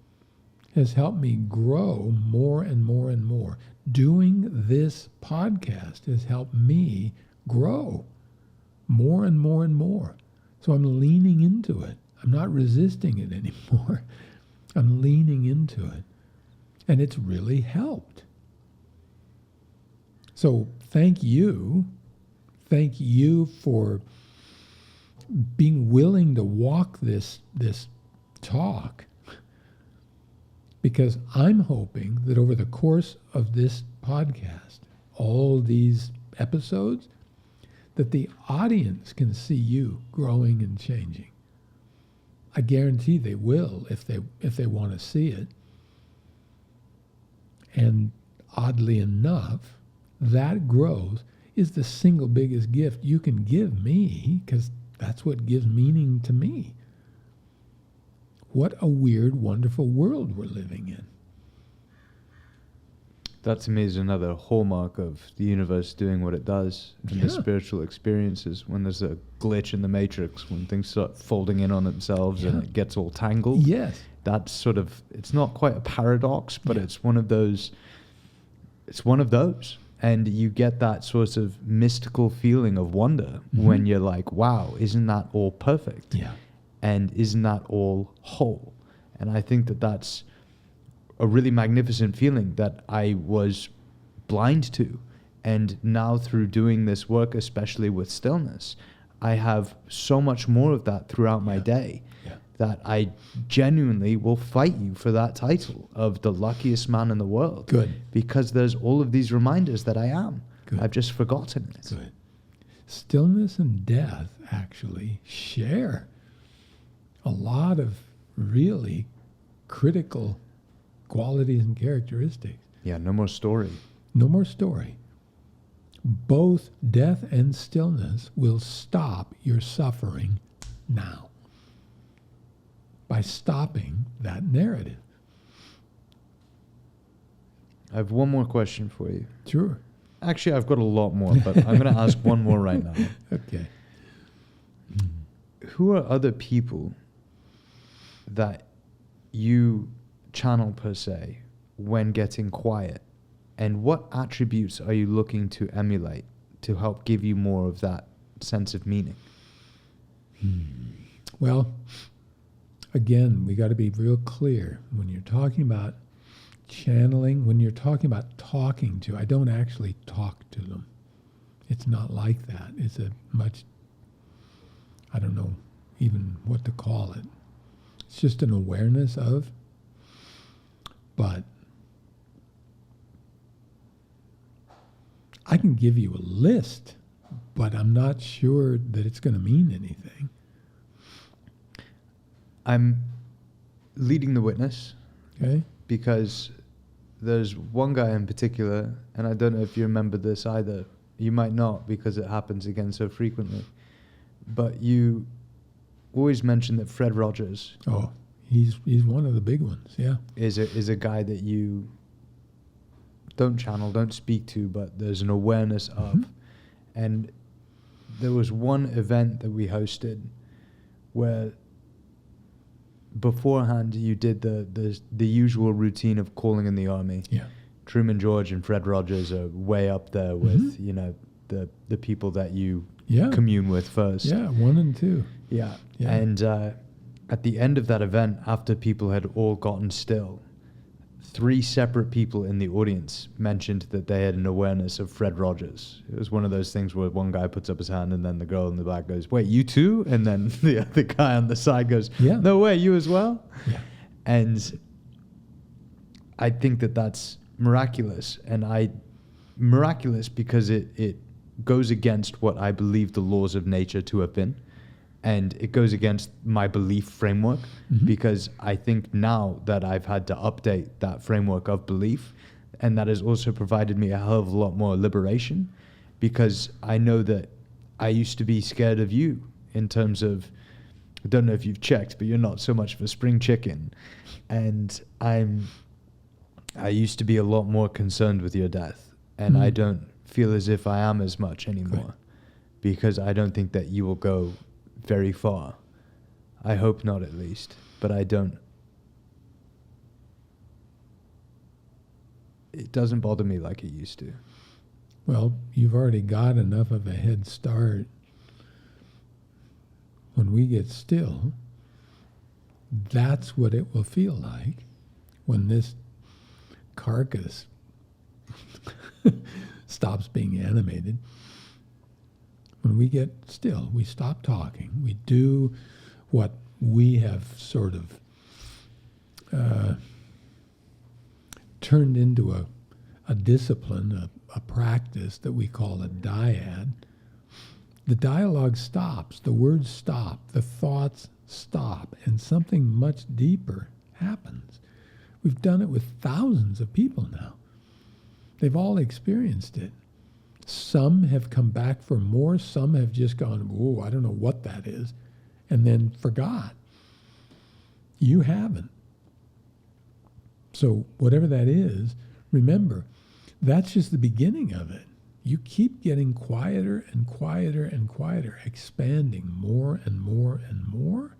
has helped me grow more and more and more. Doing this podcast has helped me grow more and more and more. So I'm leaning into it. I'm not resisting it anymore. I'm leaning into it. And it's really helped. So thank you. Thank you for being willing to walk this talk, because I'm hoping that over the course of this podcast, all these episodes, that the audience can see you growing and changing. I guarantee they will if they want to see it. And oddly enough, that growth is the single biggest gift you can give me, because that's what gives meaning to me. What a weird, wonderful world we're living in. That to me is another hallmark of the universe doing what it does in the spiritual experiences. When there's a glitch in the matrix, when things start folding in on themselves and it gets all tangled. Yes. That's sort of, it's not quite a paradox, but it's one of those. It's one of those. And you get that sort of mystical feeling of wonder when you're like, wow, isn't that all perfect? Yeah. And isn't that all whole? And I think that that's a really magnificent feeling that I was blind to. And now through doing this work, especially with Stillness, I have so much more of that throughout my day that I genuinely will fight you for that title of the luckiest man in the world. Good. Because there's all of these reminders that I am. Good. I've just forgotten it. Good. Stillness and death actually share a lot of really critical qualities and characteristics. Yeah, no more story. No more story. Both death and stillness will stop your suffering now by stopping that narrative. I have one more question for you. Sure. Actually, I've got a lot more, but I'm going to ask one more right now. Okay. Who are other people that you channel per se when getting quiet? And what attributes are you looking to emulate to help give you more of that sense of meaning? Well, again, we got to be real clear. When you're talking about channeling, when you're talking about talking to, I don't actually talk to them. It's not like that. It's a much, I don't know even what to call it. It's just an awareness of, but I can give you a list, but I'm not sure that it's going to mean anything. I'm leading the witness. Okay? Because there's one guy in particular, and I don't know if you remember this either. You might not, because it happens again so frequently. But you always mention that Fred Rogers. Oh, he's one of the big ones, yeah. Is a guy that you don't channel, don't speak to, but there's an awareness of. And there was one event that we hosted where beforehand you did the usual routine of calling in the army. Yeah. Truman George and Fred Rogers are way up there with, you know, the people that you commune with first. Yeah, 1 and 2. Yeah. Yeah. And at the end of that event, after people had all gotten still, 3 separate people in the audience mentioned that they had an awareness of Fred Rogers. It was one of those things where one guy puts up his hand and then the girl in the back goes, wait, you too? And then the other guy on the side goes, no way, you as well? Yeah. And I think that that's miraculous. And miraculous because it goes against what I believe the laws of nature to have been. And it goes against my belief framework because I think now that I've had to update that framework of belief, and that has also provided me a hell of a lot more liberation, because I know that I used to be scared of you in terms of, I don't know if you've checked, but you're not so much of a spring chicken. And I used to be a lot more concerned with your death. and I don't feel as if I am as much anymore, Right. because I don't think that you will go very far. I hope not, at least, but I don't. It doesn't bother me like it used to. Well, you've already got enough of a head start. When we get still, that's what it will feel like when this carcass stops being animated. When we get still, we stop talking, we do what we have sort of turned into a discipline, a practice that we call a dyad. The dialogue stops, the words stop, the thoughts stop, and something much deeper happens. We've done it with thousands of people now. They've all experienced it. Some have come back for more, some have just gone, "Whoa, I don't know what that is," and then forgot. You haven't. So whatever that is, remember, that's just the beginning of it. You keep getting quieter and quieter and quieter, expanding more and more and more.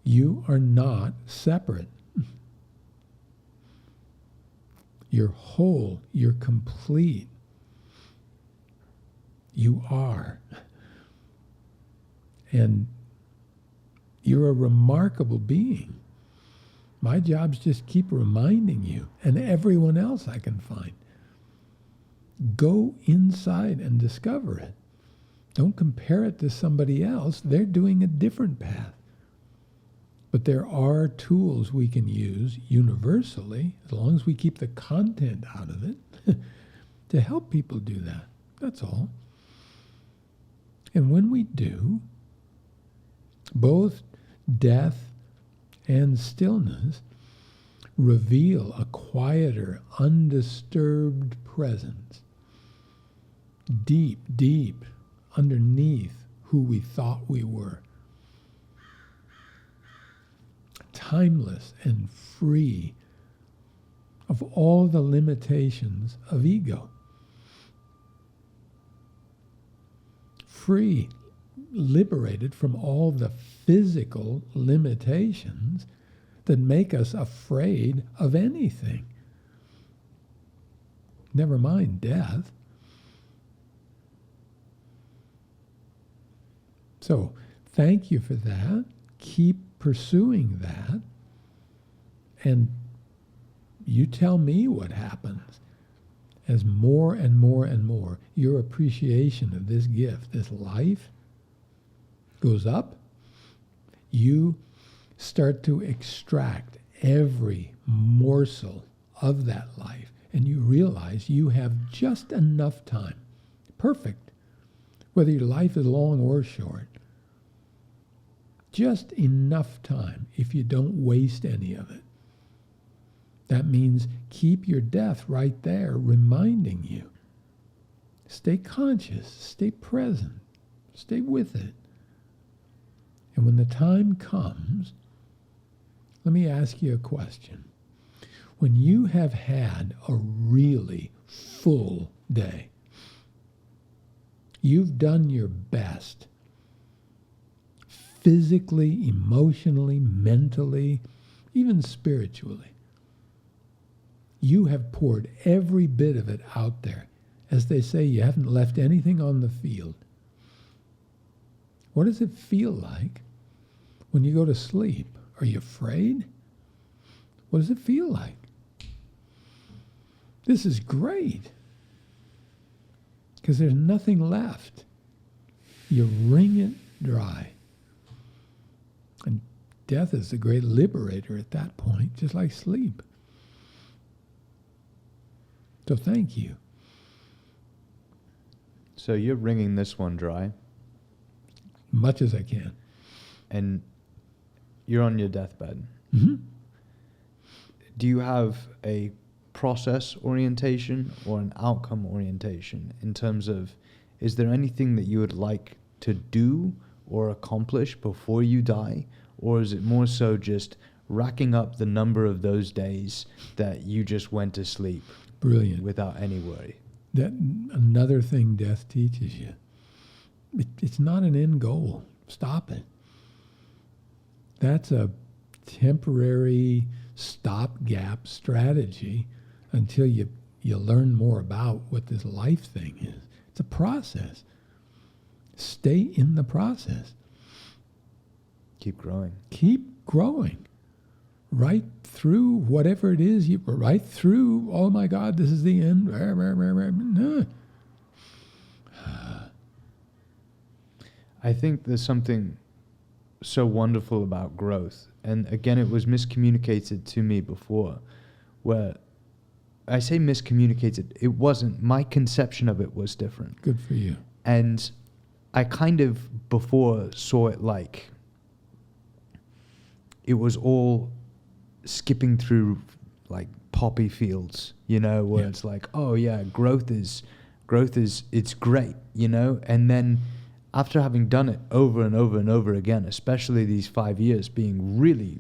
You are not separate. You're whole. You're complete. You are. And you're a remarkable being. My job's just keep reminding you, and everyone else I can find. Go inside and discover it. Don't compare it to somebody else. They're doing a different path. But there are tools we can use universally, as long as we keep the content out of it, to help people do that. That's all. And when we do, both death and stillness reveal a quieter, undisturbed presence, deep, deep underneath who we thought we were. Timeless and free of all the limitations of ego. Free, liberated from all the physical limitations that make us afraid of anything. Never mind death. So, thank you for that. Keep pursuing that. And you tell me what happens as more and more and more your appreciation of this gift, this life, goes up. You start to extract every morsel of that life, and you realize you have just enough time, perfect, whether your life is long or short, just enough time if you don't waste any of it. That means keep your death right there, reminding you. Stay conscious, stay present, stay with it. And when the time comes, let me ask you a question. When you have had a really full day, you've done your best, physically, emotionally, mentally, even spiritually. You have poured every bit of it out there. As they say, you haven't left anything on the field. What does it feel like when you go to sleep? Are you afraid? What does it feel like? This is great, because there's nothing left. You wring it dry. And death is the great liberator at that point, just like sleep. So thank you. So you're wringing this one dry, Much as I can. and you're on your deathbed. Mm-hmm. Do you have a process orientation or an outcome orientation in terms of, is there anything that you would like to do or accomplish before you die? Or is it more so just racking up the number of those days that you just went to sleep Brilliant. without any worry. That another thing death teaches you. It's not an end goal. Stop it. That's a temporary stopgap strategy until you learn more about what this life thing is. It's a process. Stay in the process. Keep growing. Keep growing. Right through whatever it is, right through, oh my God, this is the end. No. I think there's something so wonderful about growth. And again, it was miscommunicated to me before, where I say miscommunicated, it wasn't. My conception of it was different. Good for you. And I kind of before saw it like it was all skipping through like poppy fields, you know, where Yeah. it's like, oh yeah, growth is it's great, you know. And then after having done it over and over and over again, especially these 5 years, being really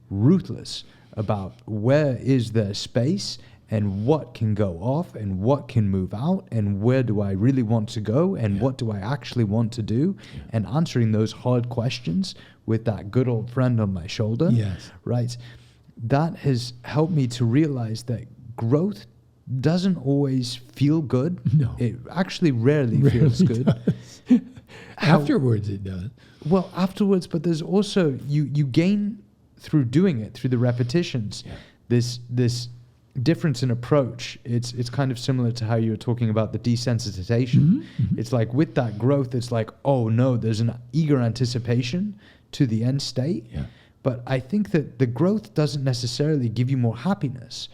ruthless about where is there space and what can go off and what can move out and where do I really want to go and what do I actually want to do, and answering those hard questions with that good old friend on my shoulder. Yes. Right. That has helped me to realize that growth doesn't always feel good. No. It actually rarely feels good. Does. Afterwards it does. Well, afterwards, but there's also, you gain through doing it, through the repetitions, this difference in approach. It's kind of similar to how you were talking about the desensitization. It's like with that growth, it's like, oh no, there's an eager anticipation to the end state. Yeah. But I think that the growth doesn't necessarily give you more happiness.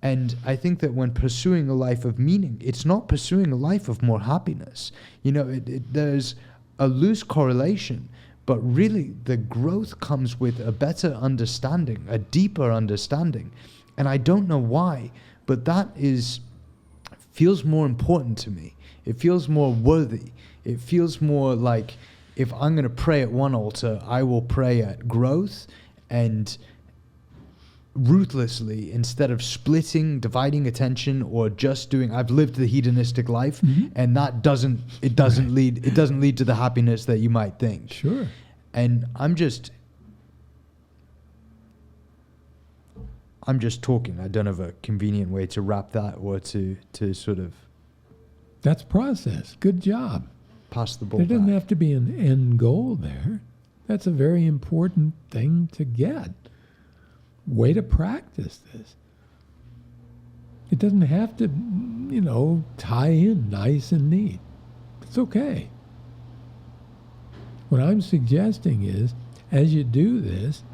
And I think that when pursuing a life of meaning, it's not pursuing a life of more happiness. You know, there's a loose correlation, but really the growth comes with a better understanding, a deeper understanding. And I don't know why, but that feels more important to me. It feels more worthy. It feels more like, if I'm going to pray at one altar, I will pray at growth and ruthlessly, instead of splitting, dividing attention, or just doing, I've lived the hedonistic life, and that doesn't lead to the happiness that you might think. Sure. And I'm just talking. I don't have a convenient way to wrap that or to sort of That's process. Good job. pass the ball There doesn't back. have to be an end goal there. That's a very important thing to get. Way to practice this. It doesn't have to, tie in nice and neat. It's okay. What I'm suggesting is, as you do this,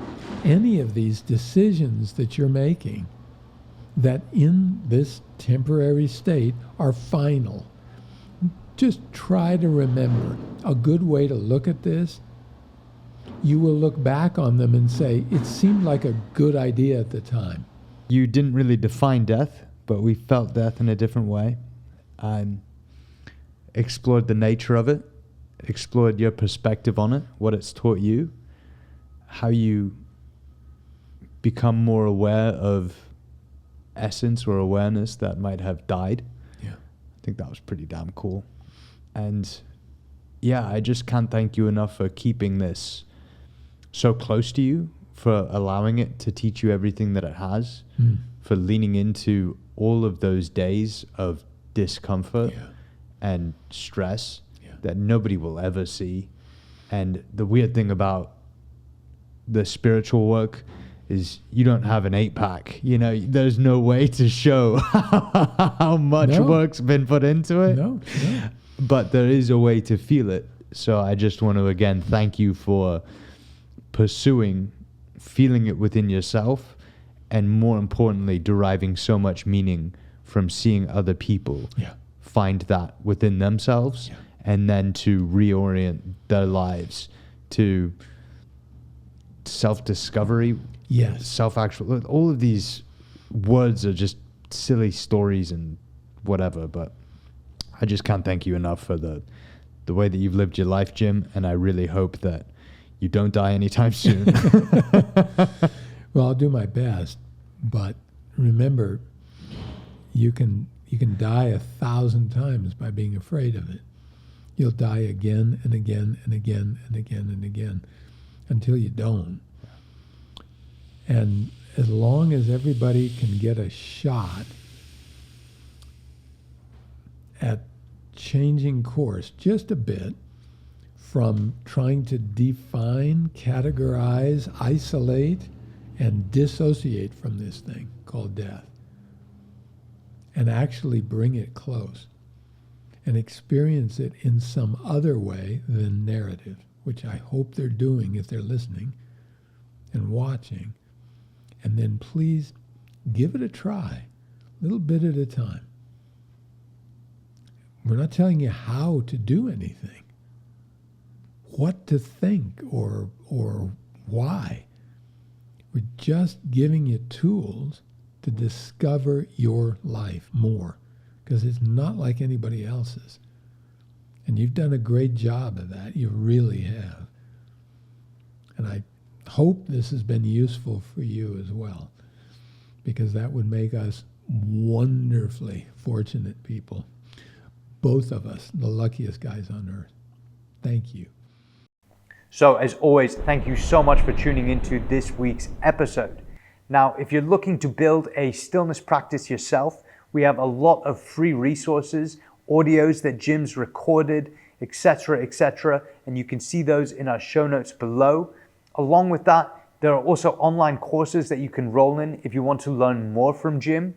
any of these decisions that you're making that in this temporary state are final, just try to remember a good way to look at this. You will look back on them and say, it seemed like a good idea at the time. You didn't really define death, but we felt death in a different way. Explored the nature of it, explored your perspective on it, what it's taught you, how you become more aware of essence or awareness that might have died. Yeah. I think that was pretty damn cool. And yeah, I just can't thank you enough for keeping this so close to you, for allowing it to teach you everything that it has, for leaning into all of those days of discomfort and stress that nobody will ever see. And the weird thing about the spiritual work is you don't have an 8-pack. There's no way to show how much work's been put into it. No. But there is a way to feel it. So I just want to again thank you for pursuing, feeling it within yourself, and more importantly, deriving so much meaning from seeing other people find that within themselves, and then to reorient their lives to self-discovery, self-actual. All of these words are just silly stories and whatever, but I just can't thank you enough for the way that you've lived your life, Jim, and I really hope that you don't die anytime soon. Well, I'll do my best, but remember, you can die 1,000 times by being afraid of it. You'll die again and again and again and again and again until you don't. And as long as everybody can get a shot at changing course just a bit from trying to define, categorize, isolate, and dissociate from this thing called death, and actually bring it close and experience it in some other way than narrative, which I hope they're doing if they're listening and watching. And then please give it a try, a little bit at a time. We're not telling you how to do anything, what to think or why. We're just giving you tools to discover your life more, because it's not like anybody else's. And you've done a great job of that. You really have. And I hope this has been useful for you as well, because that would make us wonderfully fortunate people. Both of us, the luckiest guys on earth. Thank you. So as always, thank you so much for tuning into this week's episode. Now, if you're looking to build a stillness practice yourself, we have a lot of free resources, audios that Jim's recorded, etc., and you can see those in our show notes below. Along with that, there are also online courses that you can roll in if you want to learn more from Jim.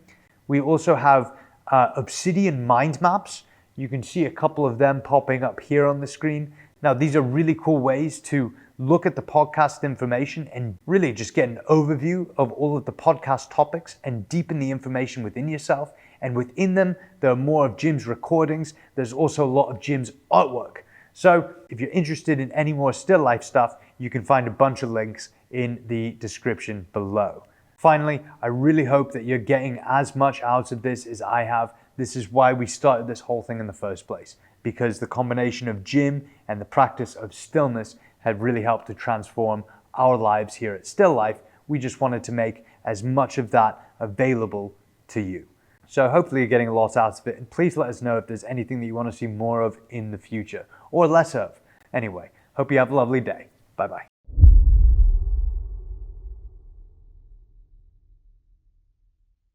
We also have obsidian mind maps. You can see a couple of them popping up here on the screen. Now, these are really cool ways to look at the podcast information and really just get an overview of all of the podcast topics and deepen the information within yourself. And within them, there are more of Jim's recordings. There's also a lot of Jim's artwork. So if you're interested in any more still life stuff, you can find a bunch of links in the description below. Finally, I really hope that you're getting as much out of this as I have. This is why we started this whole thing in the first place, because the combination of Jim and the practice of stillness had really helped to transform our lives here at Still Life. We just wanted to make as much of that available to you. So hopefully you're getting a lot out of it, and please let us know if there's anything that you want to see more of in the future, or less of. Anyway, hope you have a lovely day. Bye-bye.